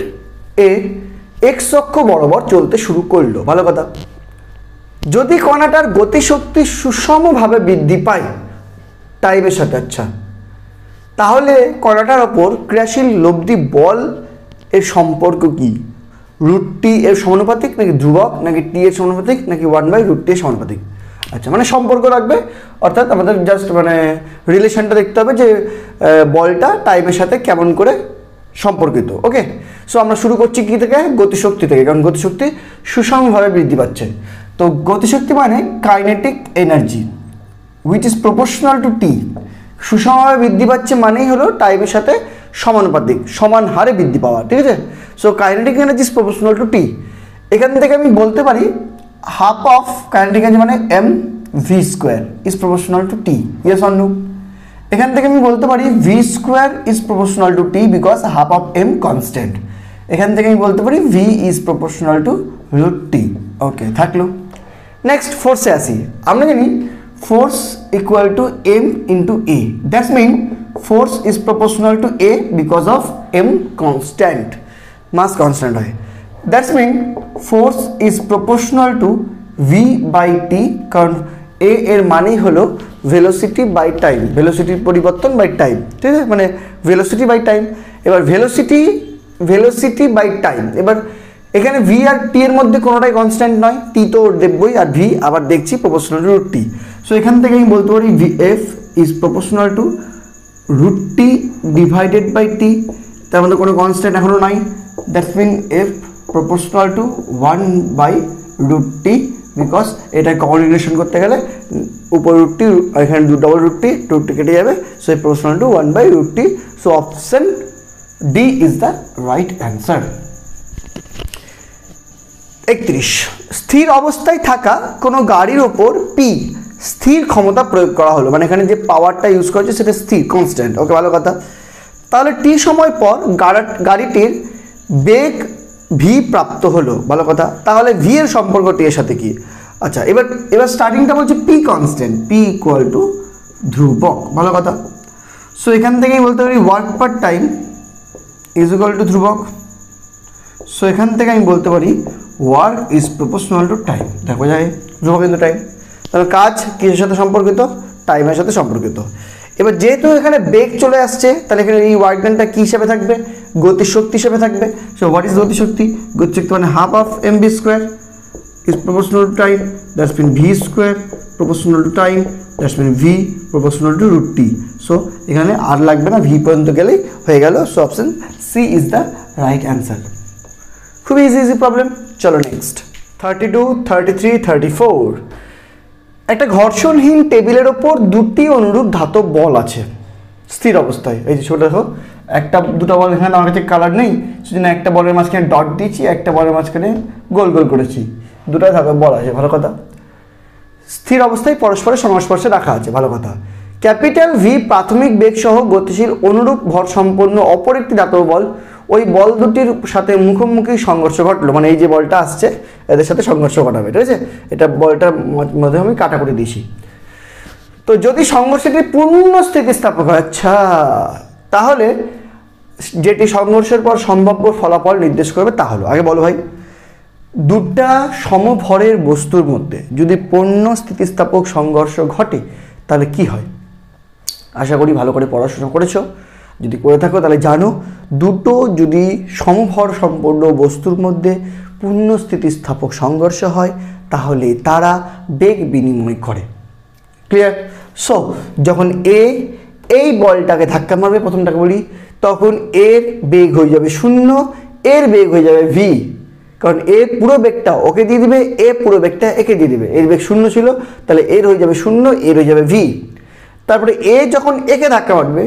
Speaker 1: এ এক্স অক্ষ বরাবর চলতে শুরু করলো, ভালো কথা, যদি কণাটার গতিশক্তি সুষমভাবে বৃদ্ধি পায় টাইমের সাথে, আচ্ছা, তাহলে কণাটার ওপর ক্রিয়াশীল লব্ধি বল এর সম্পর্ক কি, √t এর সমানুপাতিক নাকি ধ্রুবক, নাকি t এর সমানুপাতিক, নাকি 1/√t এর সমানুপাতিক। আচ্ছা, মানে সম্পর্ক রাখবে, অর্থাৎ আমাদের জাস্ট মানে রিলেশনটা দেখতে হবে যে বলটা টাইমের সাথে কেমন করে সম্পর্কিত। ওকে, সো আমরা শুরু করছি কি থেকে, গতিশক্তি থেকে, কারণ গতিশক্তি সুষমভাবে বৃদ্ধি পাচ্ছে। তো গতিশক্তি মানে kinetic energy which is proportional to T, সুষমভাবে বৃদ্ধি পাচ্ছে মানেই হলো টাইমের সাথে সমানুপাতিক, সমান হারে বৃদ্ধি পাওয়া, ঠিক আছে। So kinetic energy is proportional to T. এখান থেকে আমি বলতে পারি হাফ অফ কাইনেটিক এনার্জি মানে M V square is proportional to T, yes or no. এখান থেকে আমি বলতে পারি V square is proportional to T because half of M constant. এখান থেকে আমি বলতে পারি V is proportional to √t। Okay, থাকলো। নেক্সট ফোর্সে আসি, আমরা জানি force equal to M into A, that's mean force is proportional to A because of M constant, mass constant হয়। That's mean force is proportional to V by T, কারণ A এর মানেই হলো ভেলোসিটি বাই টাইম, ভেলোসিটির পরিবর্তন by time, ঠিক আছে, মানে velocity by time. এবার ভেলোসিটি বাই টাইম, এবার এখানে ভি আর টি এর মধ্যে কোনোটাই কনস্ট্যান্ট নয়, টি তো দেখবই, আর ভি আবার দেখছি proportional to root T. So এখান থেকে আমি বলতে পারি V F is proportional to root T divided by T, তার মধ্যে কোনো কনস্ট্যান্ট এখনও নাই। That's mean F proportional to 1 by root T, because এটা কমিউনিকেশন করতে গেলে উপর রুট টি আর এখানে ডবল রুট টি কেটে যাবে, so proportional to 1 by root T. So option D is the right answer. 31, স্থির অবস্থায় থাকা কোনো গাড়ির ওপর পি স্থির ক্ষমতা প্রয়োগ করা হলো, মানে এখানে যে পাওয়ারটা ইউজ করেছে সেটা স্থির, কনস্ট্যান্ট। ওকে, ভালো কথা। তাহলে টি সময় পর গাড়িটির বেগ ভি প্রাপ্ত হলো, ভালো কথা। তাহলে ভি এর সম্পর্ক টি এর সাথে কি? আচ্ছা, এবার স্টার্টিংটা বলছে P constant, P equal to ধ্রুবক, ভালো কথা। সো এখান থেকেই বলতে পারি work per time is equal two ধ্রুবক। সো এখান থেকে আমি বলতে পারি work is proportional to time, দেখো যায় ধ্রুবক কিন্তু টাইম। তাহলে কাজ কিসের সাথে সম্পর্কিত? টাইমের সাথে সম্পর্কিত। এবার যেহেতু এখানে বেগ চলে আসছে, তাহলে এখানে এই ওয়ার্ক ডানটা কী হিসাবে থাকবে? গতিশক্তি হিসাবে থাকবে। সো হোয়াট ইজ গতিশক্তি? গতিশক্তি মানে half of M V square is proportional to time, that's mean V square proportional to time, that's mean V proportional to root T. So এখানে আর লাগবে না, ভি পর্যন্ত গেলেই হয়ে গেল। So option C is the right answer. খুবই easy problem. চলো নেক্সট। 32, 33, 34। একটা ঘর্ষণহীন টেবিলের ওপর দুটি অনুরূপ ধাতব বল আছে স্থির অবস্থায়। এই যে ছোট দেখো, দুটো বল এখানে আমার কাছে কালার নেই, সেজন্য একটা বলের মাঝখানে ডট দিয়েছি, একটা বলের মাঝখানে গোল গোল করেছি, দুটো ধাতব বল আছে, ভালো কথা। স্থির অবস্থায় পরস্পরের সংস্পর্শে রাখা আছে, ভালো কথা। ক্যাপিটাল ভি প্রাথমিক বেগ সহ গতিশীল অনুরূপ ভর সম্পন্ন অপর একটি ধাতব বল, ওই বল দুটির সাথে মুখোমুখি সংঘর্ষ ঘটলো, মানে এই যে বলটা আসছে এদের সাথে সংঘর্ষ ঘটাবে, ঠিক আছে। এটা বলটার মধ্যে আমি কাটা করে দিয়েছি। তো যদি সংঘর্ষটি পূর্ণ স্থিতিস্থাপক হয়, আচ্ছা, তাহলে যেটি সংঘর্ষের পর সম্ভাব্য ফলাফল নির্দেশ করবে তা হলো, আগে বলো ভাই, দুটা সমভরের বস্তুর মধ্যে যদি পূর্ণ স্থিতিস্থাপক সংঘর্ষ ঘটে তাহলে কি হয়? আশা করি ভালো করে পড়াশোনা করেছো। যদি করে থাকো তাহলে জানো, দুটো যদি সমভর সম্পন্ন বস্তুর মধ্যে পূর্ণ স্থিতিস্থাপক সংঘর্ষ হয় তাহলে তারা বেগ বিনিময় করে। ক্লিয়ার? সো যখন এই বলটাকে ধাক্কা মারবে, প্রথমটাকে বলি, তখন এর বেগ হয়ে যাবে 0, এর বেগ হয়ে যাবে ভি, কারণ এর পুরো বেগটা ওকে দিয়ে দিবে, এ পুরো বেগটা একে দিয়ে দিবে। এর বেগ 0 ছিল, তাহলে এর হয়ে যাবে 0, এর হয়ে যাবে ভি। তারপরে এ যখন একে ধাক্কা মারবে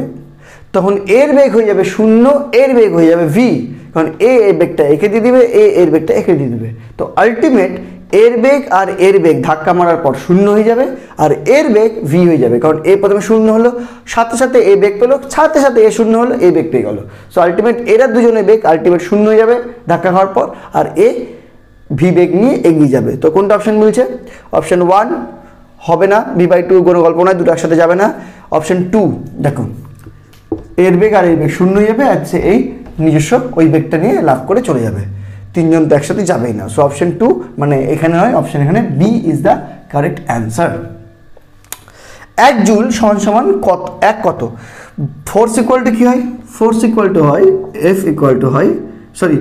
Speaker 1: তখন এর বেগ হয়ে যাবে 0, এর বেগ হয়ে যাবে ভি, কারণ এর বেগটা একে দিয়ে দিবে, এর বেগটা একে দিয়ে দিবে। তো আলটিমেট এর বেগ আর এর বেগ ধাক্কা মারার পর 0 হয়ে যাবে, আর এর বেগ ভি হয়ে যাবে, কারণ এ প্রথমে 0 হলো, সাথে সাথে এ বেগ পেলো, সাথে সাথে এ 0 হলো, এ বেগ পেয়ে গেল। সো আলটিমেট এরা দুজনের বেগ আলটিমেট 0 হয়ে যাবে ধাক্কা খাওয়ার পর, আর এ ভি বেগ নিয়ে এগিয়ে যাবে। তো কোনটা অপশন বলছে? অপশন 1 হবে না, v/2 কোনো গল্প নয়, দুটো একসাথে যাবে না। অপশন 2 দেখুন, এর বেগ আর এর বেগ 0 হয়ে যাবে, আর এই নিজস্ব ওই বেগটা নিয়ে লাভ করে চলে যাবে, তিনজন তো একসাথে যাবেই না। সো অপশন 2 মানে এখানে হয়, অপশন এখানে B is the correct answer. 1 joule সমান কত? ফোর্স ইকুয়াল টু কি হয়? ফোর্স ইকুয়াল টু হয় এফ ইকুয়াল টু হয়, সরি,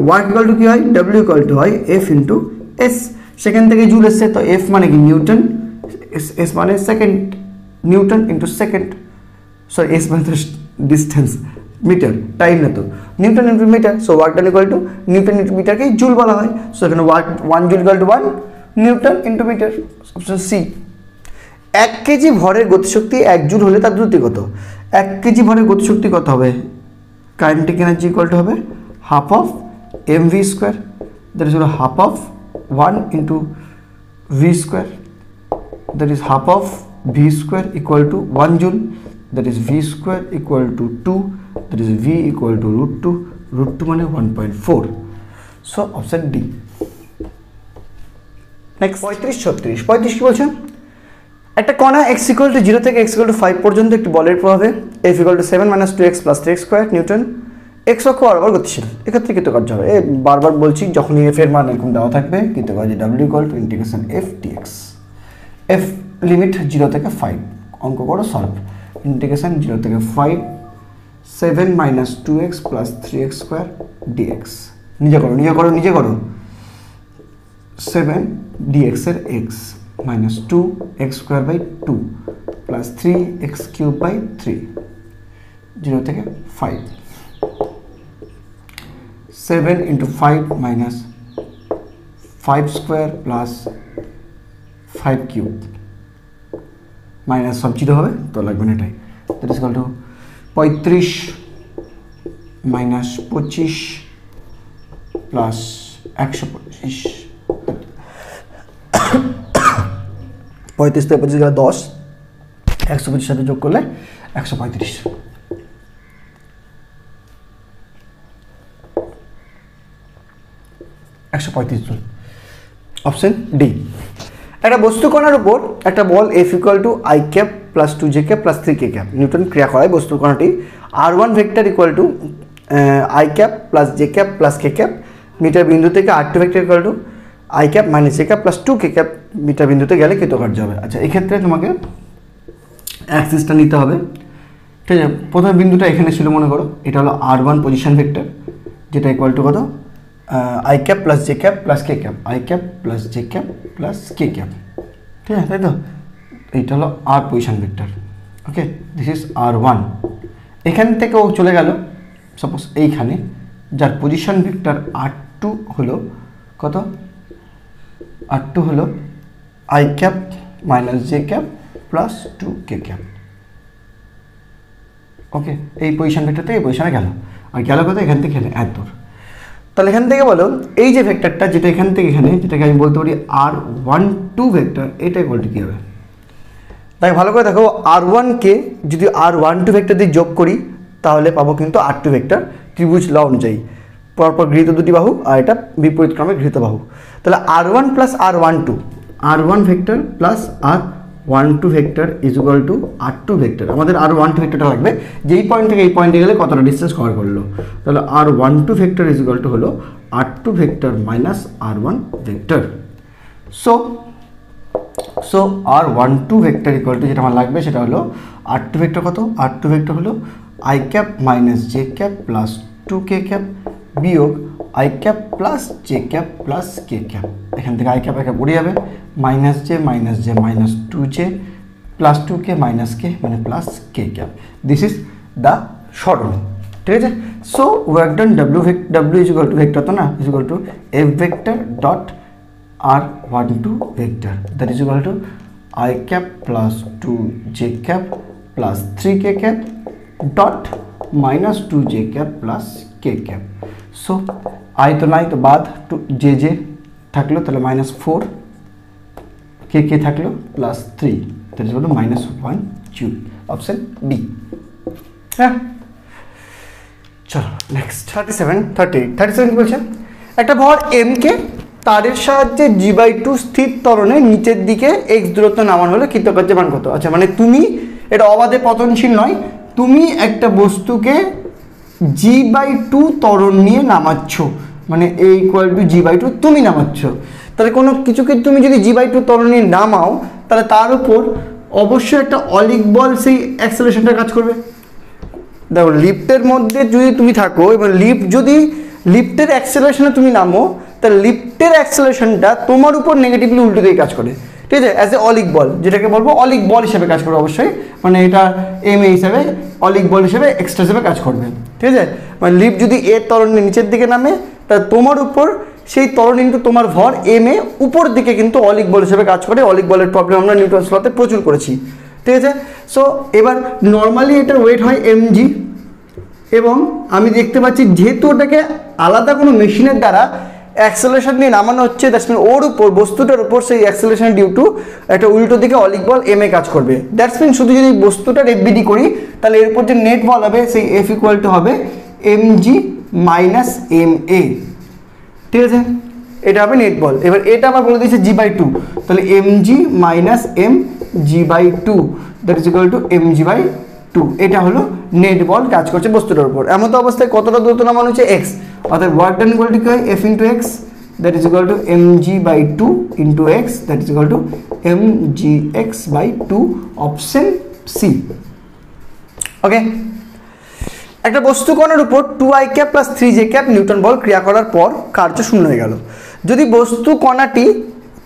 Speaker 1: ওয়ার্ক ইকুয়াল টু কি হয়? ডব্লিউ ইকুয়াল টু হয় এফ ইন্টু এস। সেখান থেকে জুল এসছে, তো এফ মানে কি? নিউটন, এস মানে second, newton into second, sorry S মানে তো ডিস্টেন্স, মিটার, টাইম না তো, newton into metre. So work done equal two newton into মিটারকে জুল বলা হয়। সো এখানে work 1 joule equal to 1 newton into metre, option C. 1 KG ভরের গতিশক্তি 1 জুল হলে তার দ্রুতি কত? 1 কেজি ভরের গতিশক্তি কত হবে? কাইনেটিক এনার্জি ইকুয়াল টু হবে half of M V square, that is half of 1 into V square, that is half of V square equal to 1 joule, that is v square equal to 2, that is v equal to root 2 মানে 1.4. so option D. next 35 36 কি বলছেন? একটা কণা x equal to 0 থেকে x equal to 5 পর্যন্ত একটি বলের প্রভাবে F equal two 7 minus 2x plus 3x square Newton. X অক্ষ বরাবর গতিশীল, এক্ষেত্রে কৃতকার্য হবে। বারবার বলছি যখনই এফ এর মান এরকম দেওয়া থাকবে কৃতকার্য W equal to integration F d x. F limit 0 থেকে 5, অঙ্ক করো সলভ। ইন্টিগ্রেশন 0 থেকে 5 7 minus 2x plus 3x square dx. নিজে করো 7 dx এর x minus 2x square by 2 plus 3x cube by 3 0 থেকে 5 7 into 5 minus 5 square plus 5 cube minus সব 0 হবে তো লাগবে না এটাই। That is equal to 35 minus 25 plus 125 35 থেকে 25 গেলে 10 125 সাথে যোগ করলে 135 জুল। Option D. একটা বস্তু কণার উপর একটা বল F equal to I cap plus 2j cap plus 3k cap newton ক্রিয়া করায় বস্তু কণাটি r1 vector equal to I cap plus j cap plus k cap metre বিন্দু থেকে r2 vector equal to I cap minus j cap plus 2k cap metre বিন্দুতে গেলে কৃতকার্য হবে। আচ্ছা, এক্ষেত্রে তোমাকে অ্যাক্সিসটা নিতে হবে, ঠিক আছে। প্রথম বিন্দুটা এখানে ছিল মনে করো, এটা হলো r1 পজিশন ভেক্টর, যেটা ইকুয়াল টু কত I cap plus j cap plus k cap, I cap plus j cap plus k cap, ঠিক আছে, তাই তো। এইটা হলো r position vector, okay, this is r1। এখান থেকে ও চলে গেল সাপোজ এইখানে, যার পজিশন ভেক্টর r2 হলো কত, r2 হলো I cap minus j cap plus 2k cap, okay. এই পজিশন ভেক্টরতে এই পজিশনে গেল, আর গেল কত এখান থেকে এখানে এত দূর। তাহলে এখান থেকে বলো এই যে ভেক্টরটা যেটা এখান থেকে এখানে, যেটাকে আমি বলতে পারি r12 ভেক্টর, এটা ইকুয়াল টু কী হবে? তাই ভালো করে দেখো, r1কে যদি r12 ভেক্টর দিয়ে যোগ করি তাহলে পাবো কিন্তু r2 ভেক্টর, ত্রিভুজ ল অনুযায়ী পরপর গৃহীত দুটি বাহু আর এটা বিপরীত ক্রমে গৃহীত বাহু। তাহলে r1 plus r12, r1 vector plus r12 vector is equal two r2 vector. আমাদের r12 ভেক্টরটা লাগবে যে এই পয়েন্ট থেকে এই পয়েন্টে গেলে কতটা ডিস্টেন্স কভার করলো। তাহলে r12 vector is equal two হলো r2 vector minus r1 vector. So r12 vector equal two যেটা আমার লাগবে সেটা হলো r2 ভেক্টর কত, r2 ভেক্টর হলো I cap minus j cap plus 2k cap বিয়োগ I cap plus j cap plus k cap. এখান থেকে আই ক্যাপ উড়ে যাবে, minus j minus 2j plus 2k minus k মানে plus k cap. This is the সরল, ঠিক আছে। So work done w is equal to vector তো না, is equal to f vector dot r12 vector, that is equal to I cap plus 2j cap plus 3k cap dot minus 2j cap plus k cap. So I তো নাই তো বাদ, two j থাকলো, তাহলে minus 4 k থাকলো plus 3, that is equal to minus 1 joule. Option B. হ্যাঁ, চলো next 37 কি বলছে? একটা ভর m কে তারের সাহায্যে g/2 স্থির ত্বরণে নিচের দিকে x দূরত্ব নামানো হলে কৃতকার্যের মান কত? আচ্ছা, মানে তুমি এটা অবাধে পতনশীল নয়, তুমি একটা বস্তুকে g/2 ত্বরণ নিয়ে নামাচ্ছ, মানে a ইকুয়াল টু g/2 তুমি নামাচ্ছ। তাহলে কোনো কিছুকে তুমি যদি g/2 ত্বরণ নিয়ে নামাও তাহলে তার উপর অবশ্যই একটা অলিক বল সেই অ্যাক্সেলারেশনটা কাজ করবে। দেখো, লিফটের মধ্যে যদি তুমি থাকো এবং লিফটের অ্যাক্সেলারেশনে তুমি নামো, তাহলে লিফটের অ্যাক্সেলারেশনটা তোমার উপর নেগেটিভলি উল্টো দিকে কাজ করে, ঠিক আছে, অ্যাজ এ অলিক বল, যেটাকে বলবো অলিক বল হিসেবে কাজ করবে অবশ্যই, মানে এটা এম এ হিসাবে অলিক বল হিসেবে এক্সট্রা হিসেবে কাজ করবে, ঠিক আছে। মানে লিফট যদি এর ত্বরণে নিচের দিকে নামে তাহলে তোমার উপর সেই ত্বরণ ইনটু তোমার ভর এম এ উপর দিকে কিন্তু অলিক বল হিসেবে কাজ করে। অলিক বলের প্রবলেম আমরা নিউটনস লতে প্রচুর করেছি, ঠিক আছে। সো এবার নর্মালি এটার ওয়েট হয় mg, এবং আমি দেখতে পাচ্ছি যেহেতু ওটাকে আলাদা কোনো মেশিনের দ্বারা অ্যাক্সেলারেশন দিয়ে নামানো হচ্ছে, দ্যাটস মিন ওর উপর বস্তুটার উপর সেই অ্যাক্সেলারেশন ডিউ টু একটা উল্টো দিকে অলিক বল এম এ কাজ করবে। দ্যাটস মিন শুধু যদি বস্তুটার এফবিডি করি তাহলে এর উপর যে নেট বল হবে সেই এফ ইকুয়াল টু হবে mg মাইনাস ma, ঠিক আছে, এটা হবে নেট বল। এবার এটা আবার বলে দিয়েছে g/2, তাহলে mg minus m g/2 that is equal to mg/2, 2, এটা হলো নেট বল কাজ করছে বস্তুটার উপর। এমন তো অবস্থায় কতটা দূরত্ব নামান হচ্ছে x, অর্থাৎ ওয়ার্ক ডান ইকুয়াল টু কি হয় f into X, that is equal to mg/2 into X, that is equal to mgx/2, option C. Okay, একটা বস্তু কণার উপর 2i cap plus 3j cap newton বল ক্রিয়া করার পর কার্য শূন্য হয়ে গেল। যদি বস্তু কণাটি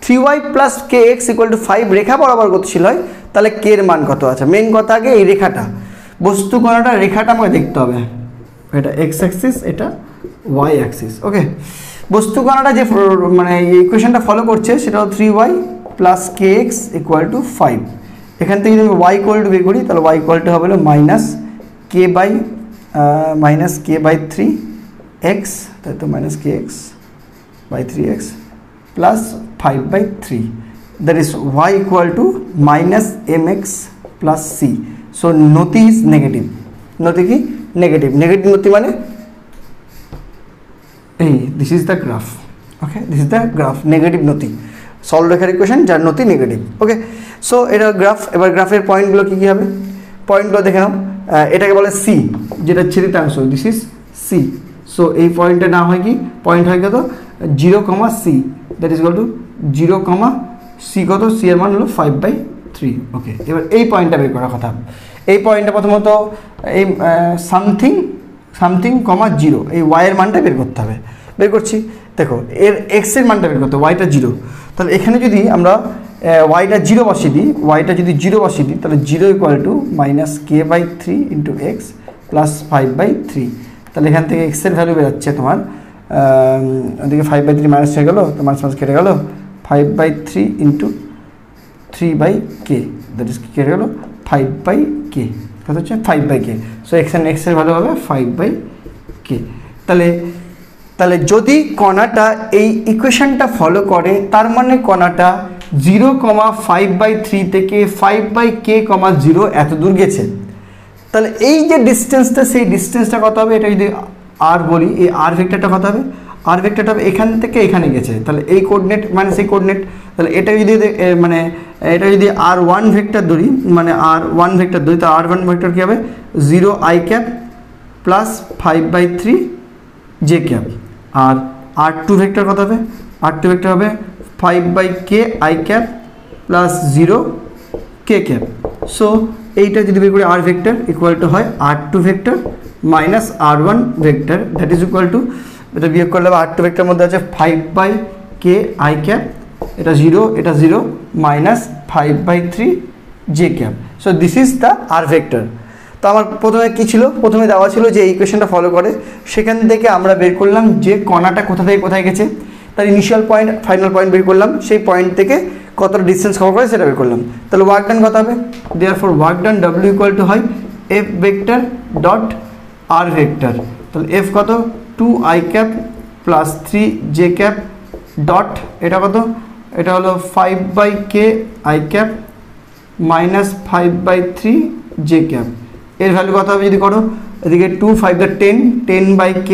Speaker 1: 3y plus kx equal to 5 রেখা বরাবর গতিশীল হয়, তাহলে k এর মান কত আছে? মেন কথা আগে এই রেখাটা, বস্তু কণাটা রেখাটা আমাকে দেখতে হবে। এটা x অ্যাক্সিস, এটা y অ্যাক্সিস। ওকে, বস্তু কণাটা যে মানে এই ইকুয়েশনটা ফলো করছে সেটা হলো 3y plus kx equal to 5। এখান থেকে যদি আমি y ইকুয়াল টু বের করি, তাহলে y ইকুয়াল টু হবে মাইনাস k/3x, তাই তো minus kx/3x plus 5/3, that is y equal to minus mx plus c। So নতি ইজ নেগেটিভ। নতি কি? নেগেটিভ। নেগেটিভ নতি মানে এই this is the graph. Okay, this is the graph, negative নতি, সরলরেখার ইকুয়েশন যার নতি নেগেটিভ। ওকে, সো এটা গ্রাফ। এবার গ্রাফের পয়েন্টগুলো কী কী হবে? পয়েন্টগুলো দেখে নাও। এটাকে বলে সি, যেটা ছেদিতাংশ, দিস ইজ সি। সো এই পয়েন্টের নাম হয় কি? পয়েন্ট হয় কত? 0,c, that is equal two 0,c কত? সি এর মান হলো 5/3। ওকে, এবার এই পয়েন্টটা বের করার কথা। এই পয়েন্টটা প্রথমত এই সামথিং 0, এই ওয়াইয়ের মানটা বের করতে হবে। বের করছি, দেখো এর এক্সের মানটা বের করতে হবে, ওয়াইটা 0। তাহলে এখানে যদি আমরা ওয়াইটা 0 বসিয়ে দিই, তাহলে 0 equal to minus k/3 into x plus 5/3। তাহলে এখান থেকে এক্সের ভ্যালু বেরোচ্ছে তোমার, ওদিকে 5/3 মাইনাস হয়ে গেলো, তো মাইনাস কেটে গেলো, 5/3 ইন্টু 3/k, দ্যাট ইজ কেটে গেলো 5/k, কত হচ্ছে? 5/k। সো এক্সের ভ্যালু হবে 5/k। তাহলে যদি কণাটা এই ইকুয়েশনটা ফলো করে, তার মানে কণাটা 0,5/3 থেকে 5/k,0 এত দূর গেছে। তাহলে এই যে ডিস্টেন্সটা, সেই ডিস্টেন্সটা কত হবে? এটা যদি আর বলি, এই আর ভেক্টরটা কত হবে? আর ভেক্টরটা হবে এখান থেকে এখানে গেছে, তাহলে এই কোঅর্ডিনেট মাইনাস এই কোঅর্ডিনেট। তাহলে এটা যদি মানে এটা যদি r1 ভেক্টর ধরি, মানে r1 ভেক্টর ধরি, তাহলে r1 ভেক্টর কী হবে? 0i cap plus 5/3j cap. আর r2 ভেক্টর কত হবে? r2 ভেক্টর হবে 5/ki cap plus 0k cap. So এইটা যদি বের করি, r ভেক্টর ইকুয়াল টু হয় r2 vector minus r1 vector, that is equal two, এটা বিয়োগ করলে r2 ভেক্টর মধ্যে আছে 5/ki ক্যাপ, এটা 0, এটা 0, minus 5/3j cap. So this is the r vector. তো আমার প্রথমে কী ছিল? প্রথমে দেওয়া ছিল যে এই ইকুয়েশনটা ফলো করে, সেখান থেকে আমরা বের করলাম যে কণাটা কোথা থেকে কোথায় গেছে, তার ইনিশিয়াল পয়েন্ট, ফাইনাল পয়েন্ট বের করলাম, সেই পয়েন্ট থেকে কতটা ডিস্টেন্স কভার করে সেটা বের করলাম। তাহলে ওয়ার্ক ডান কত হবে? Therefore work done W equal to হয় F vector dot R vector. তাহলে F কত? 2i cap plus 3j cap dot, এটা কত? এটা হলো 5/ki cap minus 5/3j cap. এর ভ্যালু কত হবে যদি করো? এদিকে 2 5 10, 10/k,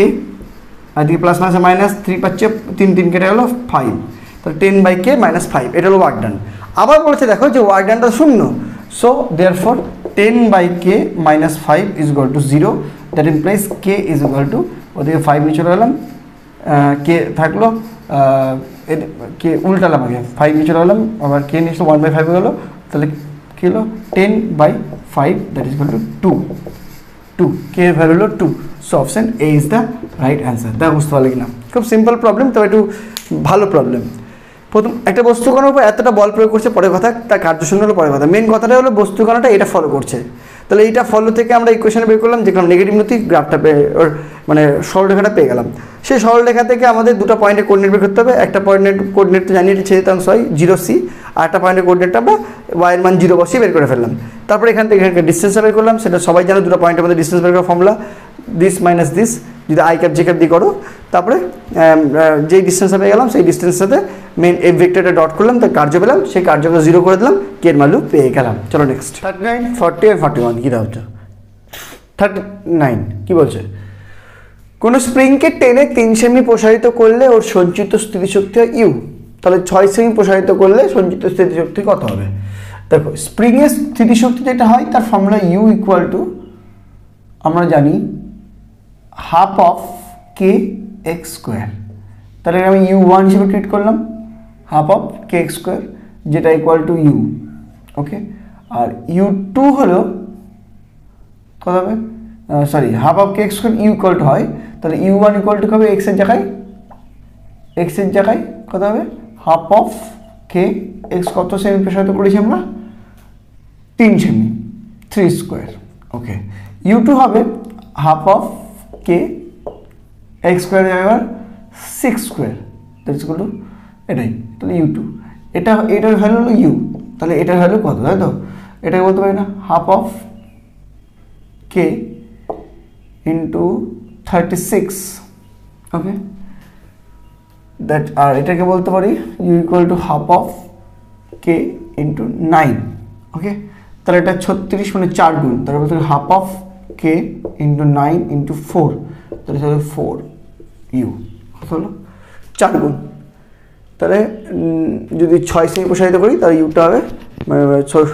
Speaker 1: আর এদিকে প্লাস মাইনাস মাইনাস 3 পাচ্ছে, 3 কেটে গেলো 5, তাহলে 10/k মাইনাস 5, এটা হলো ওয়ার্ক ডান। আবার বলছে দেখো যে ওয়ার্ক ডানটা শূন্য, so therefore 10/k minus 5 is equal to 0, that implies k is equal two, ওদিকে 5 নিয়ে চলে গেলাম, k থাকলো, কে উল্টালাম, আগে 5 নিয়ে চলে গেলাম, আবার k নিয়ে 1/5 হয়ে গেলো, তাহলে কী হলো? 10/5, that is equal two 2, k এর ভ্যালু হলো 2। So option A is the right answer. দেখো বুঝতে পারলে কিনা? খুব সিম্পল প্রবলেম, তবে একটু ভালো প্রবলেম। প্রথম একটা বস্তু কণার উপর এতটা বল প্রয়োগ করছে, পরের কথা, তার কার্যশূন্য হলো পরের কথা। মেন কথাটা হলো বস্তু কণাটা এটা ফলো করছে। তাহলে এইটা ফলো থেকে আমরা ইকুয়েশনে বের করলাম, যেখানে নেগেটিভ নতি গ্রাফটা ওর মানে সরলরেখাটা পেয়ে গেলাম। সেই সরলরেখা থেকে আমাদের দুটো পয়েন্টের কোঅর্ডিনেট বের করতে হবে। একটা পয়েন্টের কোঅর্ডিনেটটা জানিয়ে ছেদিতাংশ হয় 0c, আর একটা পয়েন্টের কোঅর্ডিনেটটা আমরা ওয়াইয়ের মান 0 বসিয়ে বের করে ফেললাম। তারপরে এখান থেকে এখানকার ডিস্টেন্সটা বের করলাম, সেটা সবাই জানো, দুটো পয়েন্টের মধ্যে ডিস্টেন্স বের করার ফর্মুলা দিস মাইনাস দিস, যদি i ক্যাপ j ক্যাপ দিয়ে করো, তারপরে যেই ডিস্টেন্সটা পেয়ে গেলাম সেই ডিস্টেন্সের সাথে মেন এই ভেক্টরটা ডট করলাম, তার কার্য পেলাম, সেই কার্যকে 0 করে দিলাম, k এর ভ্যালু পেয়ে গেলাম। চলো নেক্সট। 39, 40 আর 41 কী দেওয়া হচ্ছে? 39 কী বলছে? কোনো স্প্রিংকে টেনে 3 সেমি প্রসারিত করলে ওর সঞ্চিত স্থিতিশক্তি হয় ইউ। তাহলে 6 সেমি প্রসারিত করলে সঞ্চিত স্থিতিশক্তি কত হবে? দেখো স্প্রিংয়ের স্থিতিশক্তি যেটা হয় তার ফর্মুলা ইউ ইকুয়াল টু আমরা জানি half of K X square, তাহলে আমি ইউ ওয়ান হিসেবে ট্রিট করলাম, half of K X square যেটা ইকুয়াল টু ইউ। ওকে, আর ইউ টু হলো কত হবে, sorry half of K X square U equal to হয়, তাহলে ইউ ওয়ান ইকুয়াল টু হবে এক্সের জায়গায় কত হবে হাফ অফ কে এক্স, কত সেমি প্রসারিত করেছি আমরা 3 সেমি, 3 স্কোয়ার। ওকে, ইউ টু হবে half of K X square জায়গায় 6 square, that is equal to এটাই, তাহলে ইউ টু, এটার ভ্যালু হলো ইউ, তাহলে এটার ভ্যালু কত, তাই তো? এটাকে বলতে পারি না half of K into 36। Okay, that, আর এটাকে বলতে পারি U equal to half of K into 9। Okay, তাহলে এটা 36 মানে 4 গুণ, তাহলে বলতে পারি half of K into 9 into 4, তাহলে হলো 4 ইউ, কত হলো 4 গুণ। তাহলে যদি 6 সেমি প্রসারিত করি তাহলে ইউটা হবে মানে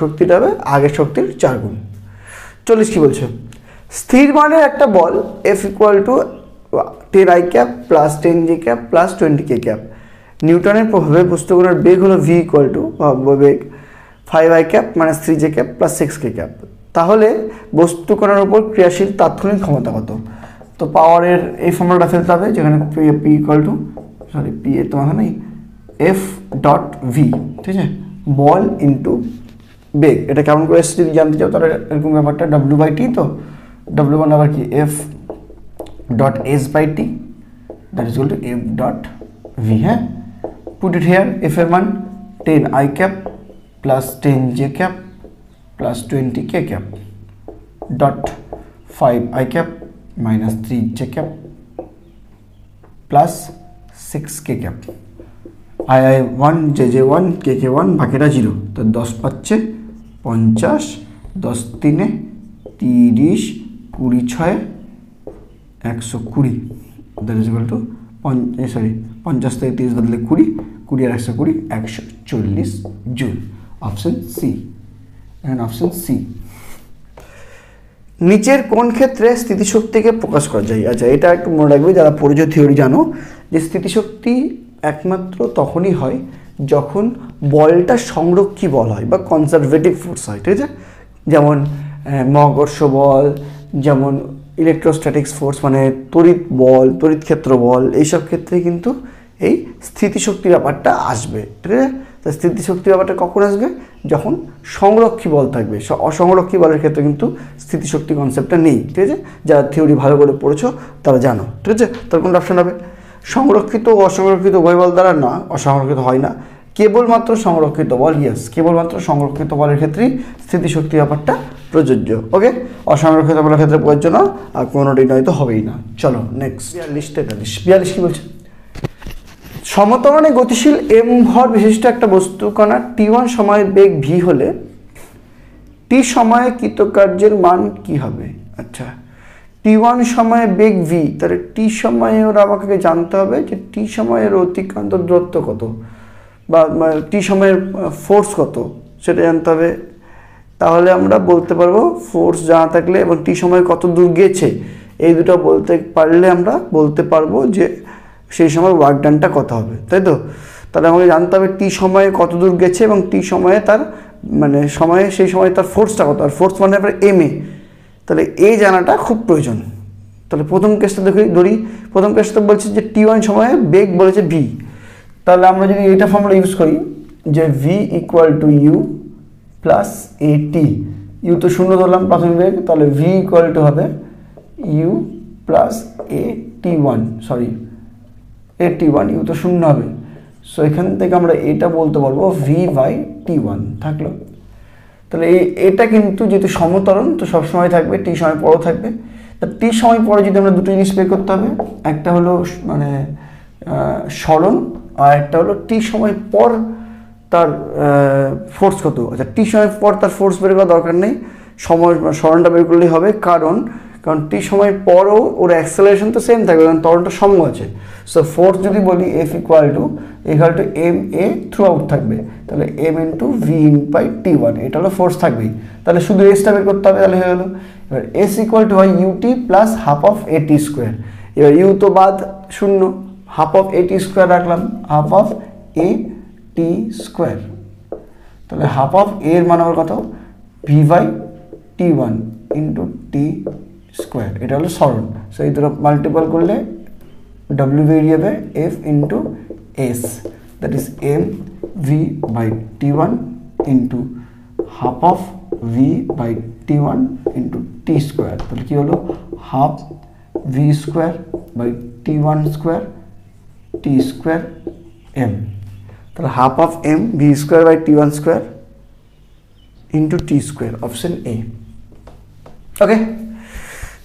Speaker 1: শক্তিটা হবে আগের শক্তির 4 গুণ। 40 কি বলছে, স্থির মানের একটা বল F equal to 10 I cap plus 10 J cap plus 20 K cap, নিউটনের প্রভাবে বস্তুগুলোর বেগ হলো ভি ইকুয়াল টু বেগ 5 I cap minus 3 J cap plus 6 K cap, তাহলে বস্তুকণার উপর ক্রিয়াশীল তাৎক্ষণিক ক্ষমতা কত? তো পাওয়ারের এই ফর্মুলাটা ফেলতে হবে, যেখানে P equal to, sorry P এর তোমার নেই, এফ ডট ভি, ঠিক আছে, বল ইন্টু বেগ। এটা কেমন করে এসছে যদি জানতে চাও তাহলে এরকম ব্যাপারটা ডাব্লিউ বাই টি, তো ডাব্লিউ মানে আবার কি F dot S by T, that is equal to F dot V. হ্যাঁ, পুট ইট হিয়ার, এফ এর মান 10 I cap plus 10 J cap plus 20 K cap dot 5 I cap minus 3 J cap plus 6 K cap, I 1 J 1 K 1 বাকিটা 0, তো 10 পাচ্ছে 50, 10 3 30, 20 6 120, that is equal two 50 থেকে 30 বদলে 20, 20 আর 120 140 joule. Option C, and option C. নিচের কোন ক্ষেত্রে স্থিতিশক্তিকে প্রকাশ করা যায়? আচ্ছা, এটা একটু মনে রাখবে যারা পরিজ থিওরি জানো, যে স্থিতিশক্তি একমাত্র তখনই হয় যখন বলটা সংরক্ষী বল হয় বা কনজারভেটিভ ফোর্স হয়, ঠিক আছে, যেমন মহাকর্ষ বল, যেমন ইলেকট্রোস্ট্যাটিক্স ফোর্স মানে তড়িৎ বল, তড়িৎ ক্ষেত্র বল, এইসব ক্ষেত্রে কিন্তু এই স্থিতিশক্তি ব্যাপারটা আসবে, ঠিক আছে। তো স্থিতিশক্তি ব্যাপারটা কখন আসবে? যখন সংরক্ষী বল থাকবে। অসংরক্ষী বলের ক্ষেত্রে কিন্তু স্থিতিশক্তি কনসেপ্টটা নেই, ঠিক আছে, যারা থিওরি ভালো করে পড়েছো তারা জানো, ঠিক আছে। তার কোনটা অপশন হবে? সংরক্ষিত ও অসংরক্ষিত উভয় বল দ্বারা না, অসংরক্ষিত হয় না, কেবলমাত্র সংরক্ষিত বল, ইয়েস, কেবলমাত্র সংরক্ষিত বলের ক্ষেত্রেই স্থিতিশক্তি ব্যাপারটা প্রযোজ্য। ওকে, অসংরক্ষিত বলের ক্ষেত্রে প্রযোজ্য না, আর কোনোটাই নয়তো হবেই না। চলো নেক্সট, 42 কি বলছে? সমতরণে গতিশীল এম ভর বিশিষ্ট একটা বস্তু কণা t1 সময়ে বেগ v হলে t সময়ে কৃতকার্যের মান কি হবে? আচ্ছা, t1 সময়ে বেগ v, তাহলে t সময়ে ওরা আমাকে জানতে হবে যে t সময়ের অতিক্রান্ত দূরত্ব কত, বা t সময়ের ফোর্স কত সেটা জানতে হবে। তাহলে আমরা বলতে পারবো ফোর্স জানা থাকলে এবং t সময়ে কত দূর গেছে, এই দুটো বলতে পারলে আমরা বলতে পারবো যে সেই সময় ওয়ার্ক ডানটা কত হবে, তাই তো। তাহলে আমাকে জানতে হবে টি সময়ে কত দূর গেছে এবং টি সময়ে তার মানে সময়ে সেই সময় তার ফোর্সটা কত, আর ফোর্স মানে আপনার এম এ, তাহলে এই জানাটা খুব প্রয়োজন। তাহলে প্রথম কেসটা ধরি, প্রথম কেসটা বলছে যে t1 সময়ে বেগ বলেছে v, তাহলে আমরা যদি এইটা ফর্মুলা ইউজ করি যে v equal to U plus A T, U তো শূন্য ধরলাম প্রাথমিক বেগ, তাহলে v ইকুয়াল টু হবে U plus A T one, sorry A T one, U তো শূন্য হবে, সো এখান থেকে আমরা এটা বলতে পারবো ভি বাই টি ওয়ান থাকলো। তাহলে এটা কিন্তু যেহেতু সমতরণ তো সবসময় থাকবে, টি সময় পরও থাকবে। তা টি সময় পরে যদি আমরা দুটো জিনিস বের করতে হবে, একটা হলো মানে সরণ, আর একটা হলো টি সময় পর তার ফোর্স কত। আচ্ছা, টি সময় পর তার ফোর্স বের করার দরকার নেই, সময় সরণটা বের করলেই হবে, কারণ কারণ টি সময় পরও ওর অ্যাক্সেলারেশন তো সেম থাকবে, কারণ ত্বরণটা সঙ্গ আছে। সো ফোর্স যদি বলি F equal to M A throughout থাকবে, তাহলে M into V in by T one, এটা হলো ফোর্স থাকবেই। তাহলে শুধু এসটা বের করতে হবে, তাহলে হয়ে গেল। এবার এস ইকুয়াল টু হয় U T plus half of A T square. এবার ইউ তো বাদ, শূন্য, half of A T square রাখলাম, half of A T square, তাহলে হাফ অফ এর মান আমার কত, V by T one into T square, এটা হলো সরণ। সো এই দুটো মাল্টিপল করলে ডব্লিউ বেরিয়ে যাবে F into S, that is M V by T one into half of V by T one into T square. তাহলে কী হলো, half V square by T one square T square M. তাহলে half of M V square by T one square into T square, option A. Okay,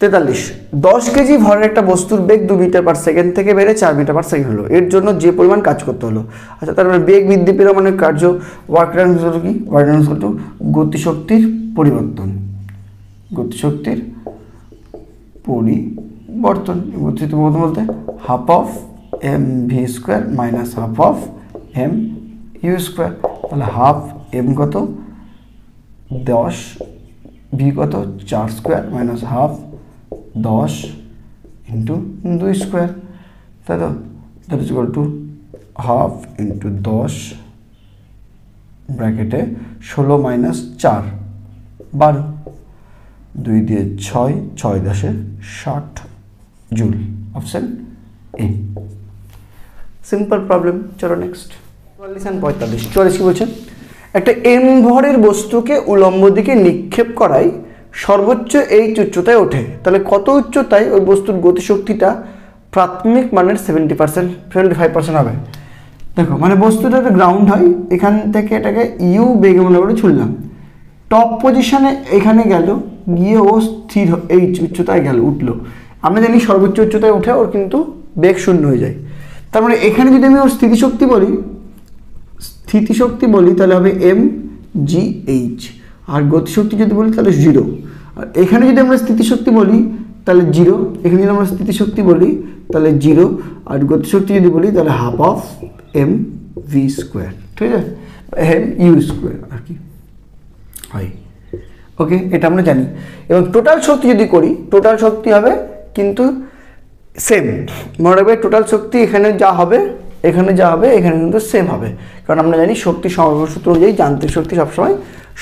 Speaker 1: 43, 10 কেজি ভরের একটা বস্তুর বেগ 2 metre per second থেকে বেড়ে 4 মিটার পার সেকেন্ড হলো, এর জন্য যে পরিমাণ কাজ করতে হলো। আচ্ছা, তার মানে বেগ বৃদ্ধি পেল মানে কার্য, ওয়ার্ক ডান হলো কি, ওয়ার্ক ডান হলো গতিশক্তির পরিবর্তন, গতিশক্তির পরিবর্তন। গতিশক্তির পরিবর্তন বলতে half of M V square minus half of M U square. তাহলে হাফ এম কত 10, ভি কত 4 square minus half 10 into 2 square, তাই তো, that is equal to half into 10 ব্র্যাকেটে 16 মাইনাস 4 12, 2 দিয়ে 6, 6 10 60 joule, option A. Simple problem. চলো next 44, 44 কি বলছেন, একটা এম ভরের বস্তুকে উলম্ব দিকে নিক্ষেপ করায় সর্বোচ্চ এইচ উচ্চতায় ওঠে, তাহলে কত উচ্চতায় ওই বস্তুর গতিশক্তিটা প্রাথমিক মানের 70%, 75% হবে। দেখো, মানে বস্তুটা গ্রাউন্ড হয়, এখান থেকে এটাকে ইউ বেগে মনে করে ছুড়লাম, টপ পজিশনে এখানে গেল, গিয়ে ও স্থির এইচ উচ্চতায় গেল, উঠলো। আমরা জানি সর্বোচ্চ উচ্চতায় উঠে ওর কিন্তু বেগ শূন্য হয়ে যায়। তার মানে এখানে যদি আমি ওর স্থিতিশক্তি বলি তাহলে হবে এম জি এইচ, আর গতিশক্তি যদি বলি তাহলে 0। আর এখানে যদি আমরা স্থিতিশক্তি বলি তাহলে 0, এখানে যদি আমরা স্থিতিশক্তি বলি তাহলে 0, আর গতিশক্তি যদি বলি তাহলে half of M V square, ঠিক আছে, এম ইউ স্কোয়ার আর কি হয়। ওকে, এটা আমরা জানি। এবং টোটাল শক্তি যদি করি, টোটাল শক্তি হবে কিন্তু সেম, মনে রাখবে টোটাল শক্তি এখানে যা হবে এখানে কিন্তু সেম হবে, কারণ আমরা জানি শক্তি সংরক্ষণ সূত্র অনুযায়ী যান্ত্রিক শক্তি সবসময়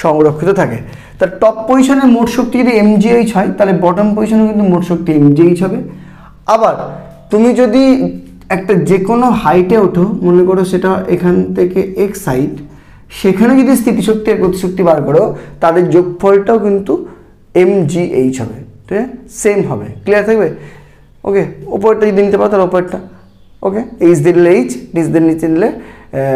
Speaker 1: সংরক্ষিত থাকে। তার টপ পজিশনে মোট শক্তি যদি এমজিএইচ হয়, তাহলে বটম পজিশনে কিন্তু মোট শক্তি এমজিএইচ হবে। আবার তুমি যদি একটা যে কোনো হাইটে ওঠো, মনে করো সেটা এখান থেকে এক্স হাইট, সেখানে যদি স্থিতিশক্তি আর গতিশক্তি বার করো, তাদের যোগফলটাও কিন্তু এমজিএইচ হবে, ঠিক আছে, সেম হবে। ক্লিয়ার থাকবে? ওকে, উপরটা যদি নিতে পারো তাহলে উপরটা, ওকে, এইচ দিলে এইচ, নিচ দিয়ে নিচে নিলে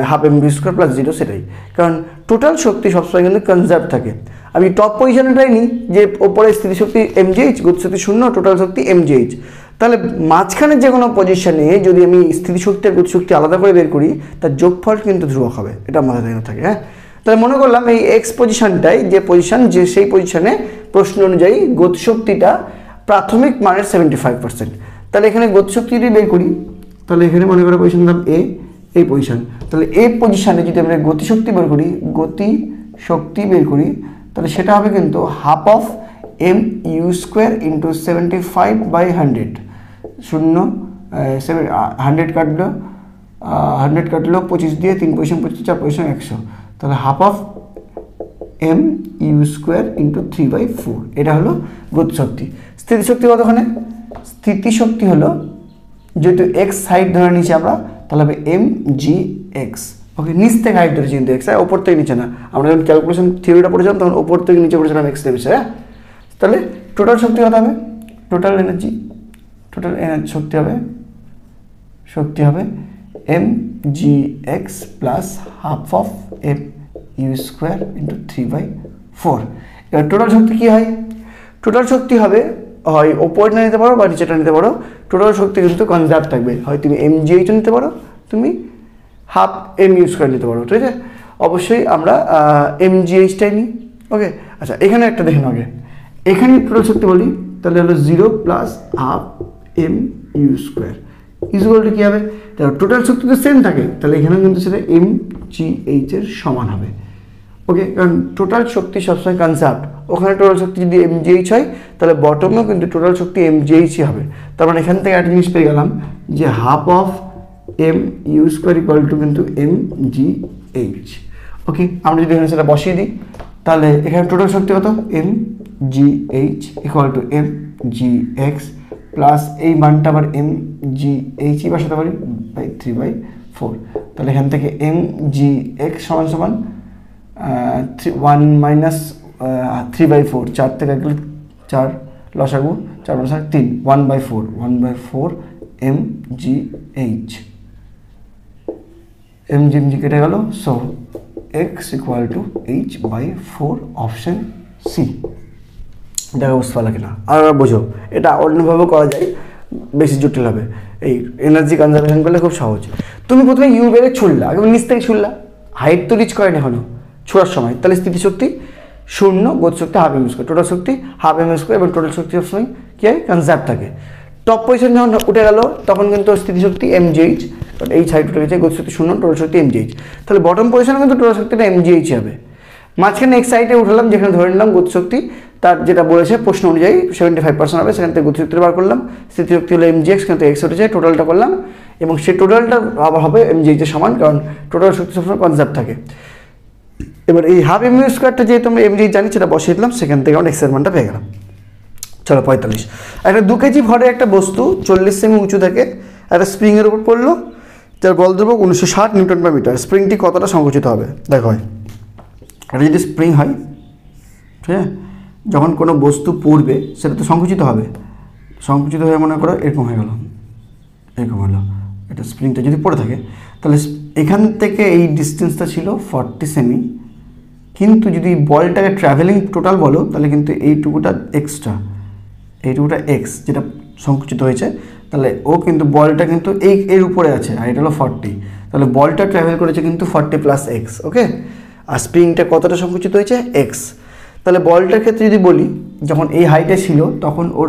Speaker 1: half M V square plus 0, সেটাই, কারণ টোটাল শক্তি সবসময় কিন্তু কনজার্ভ থাকে। আমি টপ পজিশনটাই নিই যে ওপরে স্থিতিশক্তি এমজিএইচ, গতিশক্তি 0, টোটাল শক্তি এমজিএইচ, তাহলে মাঝখানে যে কোনো পজিশনে যদি আমি স্থিতিশক্তি আর গতিশক্তি আলাদা করে বের করি, তার যোগফল কিন্তু ধ্রুবক হবে, এটা মাথায় থাকে। হ্যাঁ, তাহলে মনে করলাম এই এক্স পজিশনটাই যে পজিশন, যে সেই পজিশনে প্রশ্ন অনুযায়ী গতিশক্তিটা প্রাথমিক মানের 75%। তাহলে এখানে গতিশক্তি যদি বের করি, তাহলে এখানে মনে করো পজিশন নাম এ, এই পজিশন, তাহলে এই পজিশনে যদি আমরা গতিশক্তি বের করি, তাহলে সেটা হবে কিন্তু half of M U square into 75/100, 100 কাটলো 25 দিয়ে, 3 পজিশন 25, 4 পজিশন 100, তাহলে half of M U square into 3/4, এটা হলো গতিশক্তি। স্থিতিশক্তি কতখানে? স্থিতিশক্তি হলো, যেহেতু এক্স হাইট ধরে নিচ্ছি আমরা, তাহলে হবে এম জি এক্স। ওকে, নিচ থেকে হাইট ধরেছি কিন্তু এক্স, ওপর থেকে নিচে না। আমরা যখন ক্যালকুলেশন থিওরিটা পড়েছিলাম তখন ওপর থেকে নিচে পড়েছিলাম এক্স নেমেছে। হ্যাঁ, তাহলে টোটাল শক্তি কত হবে? টোটাল এনার্জি শক্তি হবে M G X plus half of M U square into 3/4। এবার টোটাল শক্তি কী হয়? টোটাল শক্তি হবে হয় ওপরটা নিতে পারো বা নিচেটা নিতে পারো, টোটাল শক্তি কিন্তু কনজার্ভ থাকবে, হয় তুমি এমজিএইচ নিতে পারো, তুমি হাফ এম ইউ স্কোয়ার নিতে পারো, ঠিক আছে। অবশ্যই আমরা এমজিএইচটাই নিই। ওকে, আচ্ছা, এখানে একটা দেখেন, আগে এখানে টোটাল শক্তি বলি তাহলে হলো 0 plus half M U square equal to কী হবে, টোটাল শক্তি তো সেম থাকে, তাহলে এখানে কিন্তু সেটা এম জি এইচ এর সমান হবে। ওকে, কারণ টোটাল শক্তি সবসময় কনসার্ভ, ওখানে টোটাল শক্তি যদি এম জি এইচ হয় তাহলে বটমেও কিন্তু টোটাল শক্তি এম জি এইচই হবে। তার মানে এখান থেকে একটা জিনিস পেয়ে গেলাম যে half of M U square equal to কিন্তু এম জি এইচ। ওকে, আমরা যদি এখানে সেটা বসিয়ে দিই তাহলে এখানে টোটাল শক্তি কত, M G H equal to M G X plus এই মানটা আবার এম জি এইচই বসাতে পারি বাই 3/4। তাহলে এখান থেকে এম জি এক্স সমান সমান 1 মাইনাস 3/4, 4 থেকে গেলে 4 লসাগু 4 minus 3, 1/4 M G H, M G কেটে গেল। So X equal to h/4 option C. দেখা বুঝতে পারলে কিনা, আর বোঝো এটা অন্যভাবে করা যায়, বেশি জটিল হবে। এই এনার্জি কনজারভেশন করলে খুব সহজ। তুমি প্রথমে ইউ বেড়ে ছুড়লা, আগে নিচ থেকে ছুড়লা, হাইট তো রিচ করেনি এখনো ছোড়ার সময়, তাহলে স্থিতিশক্তি 0, গতিশক্তি হাফ এম স্কোয়ার, টোটাল শক্তি হাফ এম স্কোয়ার এবং টোটাল শক্তি সবসময় কী হয়, কনজার্ভ থাকে। টপ পজিশন যখন উঠে গেল তখন কিন্তু স্থিতিশক্তি এম জি এইচ, এই সাইড উঠে গেছে, গতিশক্তি 0, টোটাল শক্তি এম জি এইচ। তাহলে বটম পজিশনে কিন্তু টোটাল শক্তিটা এম জি এইচ হবে। মাঝখানে এক সাইডে উঠলাম, যেখানে ধরে নিলাম গতিশক্তি তার যেটা বলেছে প্রশ্ন অনুযায়ী 75% হবে, সেখান থেকে গতিশক্তি বার করলাম, স্থিতিশক্তি হলো এম জি এক্স, সেখান থেকে এক্স উঠেছে, টোটালটা করলাম এবং সেই টোটালটা আবার হবে এম জি এইচের সমান, কারণ টোটাল শক্তি সবসময় কনজার্ভ থাকে। এবার এই হাফ এম ইউ স্কোয়ারটা যেহেতু আমরা এম জি জানি সেটা বসিয়ে দিলাম, সেখান থেকে আমরা এক্সের মানটা পেয়ে গেলাম। চলো 45। একটা 2 কেজি ভরের একটা বস্তু 40 সেমি উঁচু থেকে একটা স্প্রিংয়ের উপর পড়লো, যার বল দ্রব্যক 1960 নিউটন পার মিটার। স্প্রিংটি কতটা সংকুচিত হবে? দেখো এটা যদি স্প্রিং হয়, ঠিক আছে, যখন কোনো বস্তু পড়বে সেটা তো সংকুচিত হবে, সংকুচিত হয়ে মনে করো এরকম হয়ে গেল, এরকম হলো, এটা স্প্রিংটা যদি পড়ে থাকে তাহলে এখান থেকে এই ডিস্টেন্সটা ছিল 40 সেমি, কিন্তু যদি বলটাকে ট্রাভেলিং টোটাল বলো তাহলে কিন্তু এইটুকুটা এক্সট্রা, এইটুকুটা এক্স যেটা সংকুচিত হয়েছে, তাহলে ও কিন্তু বলটা কিন্তু এর উপরে আছে আর এটা হলো 40, তাহলে বলটা ট্রাভেল করেছে কিন্তু 40 প্লাস এক্স। ওকে, আর স্প্রিংটা কতটা সংকুচিত হয়েছে, এক্স। তাহলে বলটার ক্ষেত্রে যদি বলি যখন এই হাইটে ছিল তখন ওর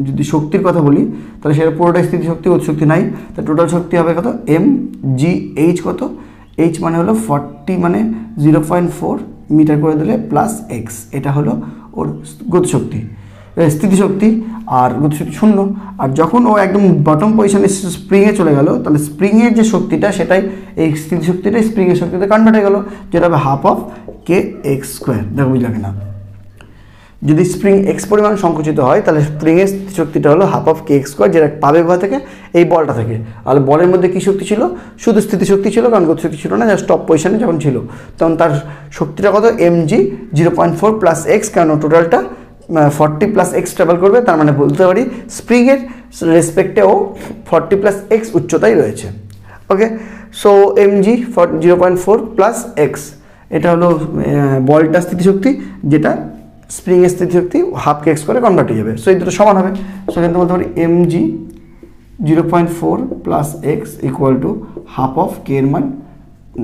Speaker 1: যদি শক্তির কথা বলি তাহলে সেটা পুরোটাই স্থিতিশক্তি, গতিশক্তি নাই, তা টোটাল শক্তি হবে কত, এম জি এইচ কত, এইচ মানে হলো 40 মানে 0.4 মিটার করে দিলে প্লাস এক্স, এটা হলো ওর গতিশক্তি, স্থিতিশক্তি, আর গতিশক্তি 0। আর যখন ও একদম বটম পজিশনে স্প্রিংয়ে চলে গেল তাহলে স্প্রিংয়ের যে শক্তিটা সেটাই এই স্থিতিশক্তিটাই স্প্রিংয়ের শক্তিতে কনভার্ট হয়ে গেল, যেটা হবে half of K X square. দেখো বুঝলা কিনা, যদি স্প্রিং এক্স পরিমাণ সংকুচিত হয় তাহলে স্প্রিংয়ের শক্তিটা হলো half of K X square, যেটা পাবে কোথা থেকে, এই বলটা থেকে। আর বলের মধ্যে কী শক্তি ছিল, শুধু স্থিতিশক্তি ছিল, কারণ গতিশক্তি ছিল না, জাস্ট টপ পজিশনে যখন ছিল তখন তার শক্তিটা কত, এম জি 0.4 প্লাস এক্স, কারণ টোটালটা 40 প্লাস এক্স ট্রাভেল করবে, তার মানে বলতে পারি স্প্রিংয়ের রেসপেক্টেও 40 প্লাস এক্স উচ্চতায় রয়েছে। Okay, so M G 0.4 plus X, এটা হলো বলটা স্থিতিশক্তি, যেটা স্প্রিংয়ের স্থিতিশক্তি হাফ কে এক্স করে কনভার্ট হয়ে যাবে। সো এই দুটো সমান হবে। সো কিন্তু বলতে পারি M G 0.4 plus X equal to half of K এর মান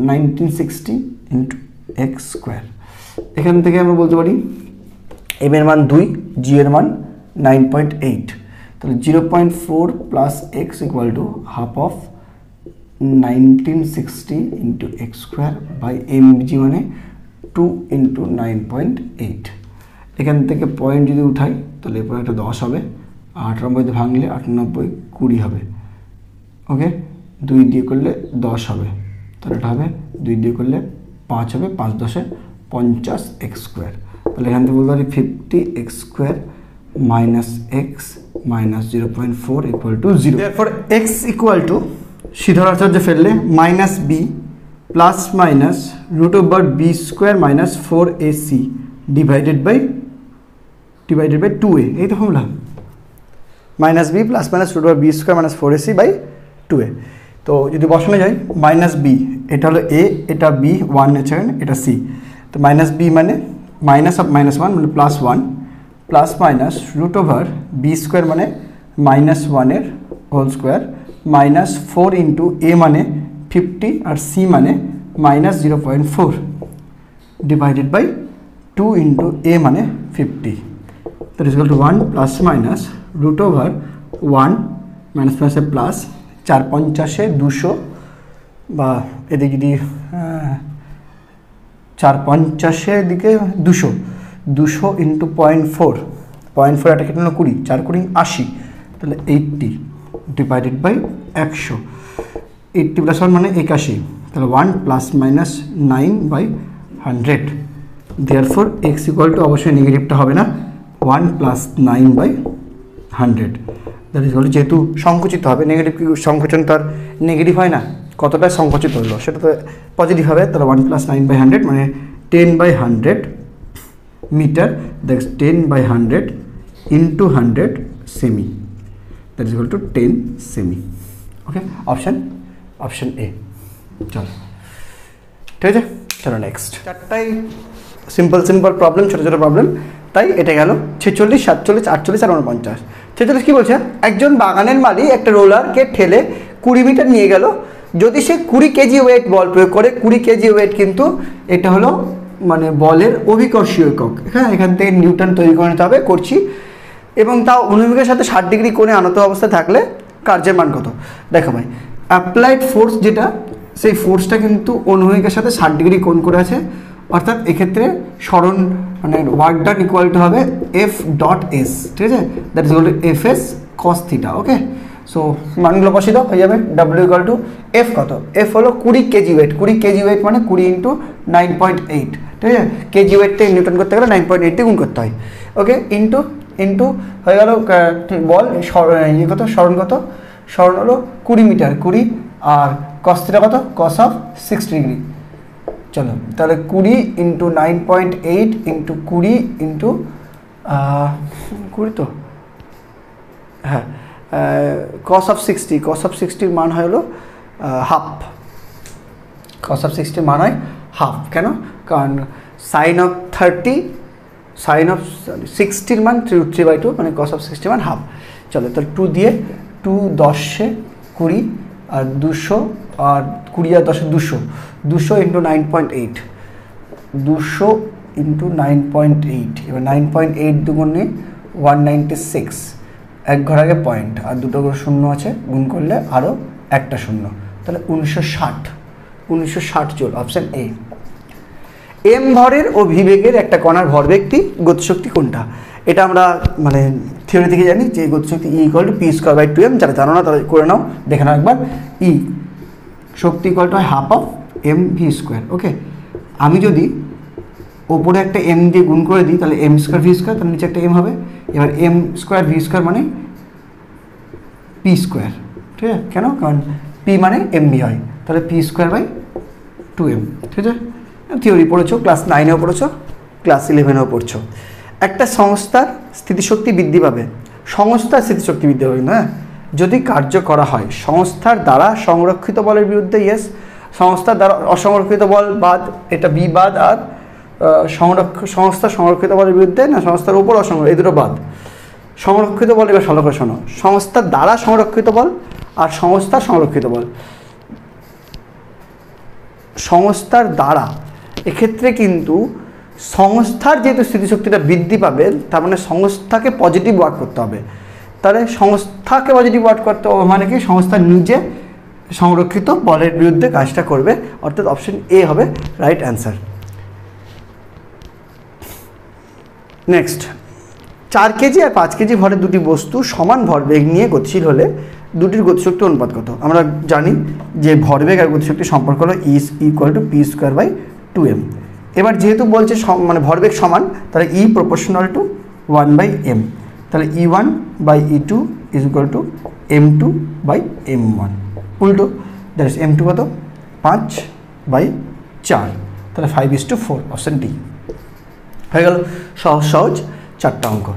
Speaker 1: 1960 ইন্টু এক্স স্কোয়ার। এখান থেকে আমরা বলতে পারি এম এর মান 2, জি এর মান 9.8, তাহলে 0.4 plus X equal to half of 1960 into X square by M G মানে 2 ইন্টু 9.8। এখান থেকে পয়েন্ট যদি উঠাই তাহলে এরপর একটা 10 হবে, 98 ভাঙলে 98 20 হবে। ওকে, 2 দিয়ে করলে 10 হবে, তাহলে এটা হবে 2 দিয়ে করলে 5 হবে, 5 10 50 এক্স স্কোয়ার। তাহলে এখান থেকে বলতে পারি 50 X square minus X minus 0.4 equal to 0। এরপর X equal to Sridhar Acharya ফেললে minus B plus minus root over B square minus 4ac divided by 2a, এই তো formula, minus B plus minus root over B square minus 4ac by 2a। তো যদি বসানো যায় minus B, এটা হলো এ, এটা বি 1 আছে, এটা সি, তো মাইনাস বি মানে মাইনাস অফ -1 মানে +1 plus minus root over B square মানে -1 এর whole square minus 4 into A মানে 50 আর সি মানে -0.4 ডিভাইডেড বাই 2 ইন্টু এ মানে 50। That is equal to 1 plus minus root over 1 minus প্লাসে প্লাস 4 50 200 বা এদিকে যদি 4 50 দিকে 200 ইন্টু 0.4 একটা কেটে 20 4 20 80 তাহলে 80 ডিভাইডেড বাই 100 80 প্লাস 1 মানে 81 তাহলে 1 plus minus 9 by 100 therefore X equal to অবশ্যই নেগেটিভটা হবে না 1 plus 9 by 100 that is equal to যেহেতু সংকুচিত হবে নেগেটিভ কি সংকোচন তো আর নেগেটিভ হয় না কতটা সংকোচিত হলো সেটা তো পজিটিভ হবে তাহলে 1 প্লাস 9 বাই 100 মানে 10 by 100 metre that's 10 by 100 into 100 সেমি দ্যাট ইজ ইকুয়াল টু 10 সেমি ওকে অপশন এ চলো ঠিক আছে চলো নেক্সট চারটাই সিম্পল প্রবলেম ছোটো ছোটো প্রবলেম তাই এটা গেল 46 47 48 আর 49 46 কী বলছে একজন বাগানের মালি একটা রোলারকে ঠেলে 20 মিটার নিয়ে গেল যদি সে 20 কেজি ওয়েট বল প্রয়োগ করে 20 কেজি ওয়েট কিন্তু এটা হলো মানে বলের অভিকর্ষীয় একক হ্যাঁ এখান থেকে নিউটন তৈরি করে নিতে হবে করছি এবং তাও অনুভূমিকের সাথে 60 ডিগ্রি কোণে আনত অবস্থায় থাকলে কার্যের মান কত দেখো ভাই অ্যাপ্লাইড ফোর্স যেটা সেই ফোর্সটা কিন্তু অনুভূমিকের সাথে 60 ডিগ্রি কোণ করে আছে অর্থাৎ এক্ষেত্রে সরণ মানে ওয়ার্ক ডান ইকুয়াল টু হবে এফ ডট এস ঠিক আছে that is equal to F S cos theta okay so মানগুলো বসিয়ে হয়ে যাবে ডাব্লিউ ইকুয়াল টু এফ কত এফ হলো 20 কেজি ওয়েট মানে 20 ইন্টু 9.8 ঠিক আছে কেজি ওয়েটটা নিউটন করতে গেলে 9.8 গুণ করতে হয় ওকে ইন্টু হয়ে গেল বল ইয়ে কত সরণ হলো 20 মিটার 20 আর কস থিটা কত কস অফ 60 ডিগ্রি চলো তাহলে 20 ইন্টু 9.8 ইন্টু 20 ইন্টু 20 তো হ্যাঁ কস অফ 60 মান হয় হলো হাফ কস অফ 60 মান হয় হাফ কেন কারণ সাইন অফ 60 মান 3/2 মানে কস অফ 60 মান হাফ চলো তাহলে 2 দিয়ে 2 10 20 আর 200 আর 20 আর 10 200 ইন্টু 9.8 200 ইন্টু 9.8 এবার 9.8 দুগুণে 196 এক ঘর আগে পয়েন্ট আর দুটো করে শূন্য আছে গুণ করলে আরও একটা শূন্য তাহলে 1960 জুল অপশান এ এম ভরের ও ভিবেগের একটা কণার ভরবেগটি গতিশক্তি কোনটা এটা আমরা মানে থিওরি থেকে জানি যে গতিশক্তি E equal to P square by 2m যারা জানো না তারা করে নাও দেখে নাও একবার ই শক্তি ইকুয়াল টু হয় half of M V square okay আমি যদি ওপরে একটা এম দিয়ে গুণ করে দিই তাহলে এম স্কোয়ার ভি স্কোয়ার তার নিচে একটা এম হবে এবার এম স্কোয়ার ভি স্কোয়ার মানে পি স্কোয়ার ঠিক আছে কেন কারণ পি মানে এম ভি হয় তাহলে পি স্কোয়ার বাই 2m ঠিক আছে থিওরি পড়েছো ক্লাস 9এও পড়েছো ক্লাস 11এও পড়ছো একটা সংস্থার স্থিতিশক্তি বৃদ্ধি পাবে না যদি কার্য করা হয় সংস্থার দ্বারা সংরক্ষিত বলের বিরুদ্ধে ইয়েস সংস্থার দ্বারা অসংরক্ষিত বল বাদ এটা বি বাদ আর সংস্থা সংরক্ষিত বলের বিরুদ্ধে না সংস্থার উপর অসংরক্ষিত এই দুটো বাদ সংরক্ষিত বল এবার ভালো করে শোনো সংস্থার দ্বারা সংরক্ষিত বল আর সংস্থার সংরক্ষিত বল সংস্থার দ্বারা এক্ষেত্রে কিন্তু সংস্থার যেহেতু স্থিতিশক্তিটা বৃদ্ধি পাবে তার মানে সংস্থাকে পজিটিভ ওয়ার্ক করতে হবে তাহলে সংস্থাকে পজিটিভ ওয়ার্ক করতে হবে মানে কি সংস্থা নিজে সংরক্ষিত বলের বিরুদ্ধে কাজটা করবে অর্থাৎ অপশন এ হবে রাইট অ্যান্সার নেক্সট 4 কেজি আর 5 কেজি ভরের দুটি বস্তু সমান ভরবেগ নিয়ে গতিশীল হলে দুটির গতিশক্তি অনুপাত কত আমরা জানি যে ভরবেগ আর গতিশক্তির সম্পর্ক হলো E equal to P square by 2m এবার যেহেতু বলছে মানে ভরবেগ সমান তাহলে ই প্রপোর্শনাল টু 1/m তাহলে E1 by E2 is equal to M2 by M1 উল্টো দ্যাট ইজ M2 কত 5/4 তাহলে 5:4 অপশন ডি হয়ে গেল সহজ 4টা অঙ্ক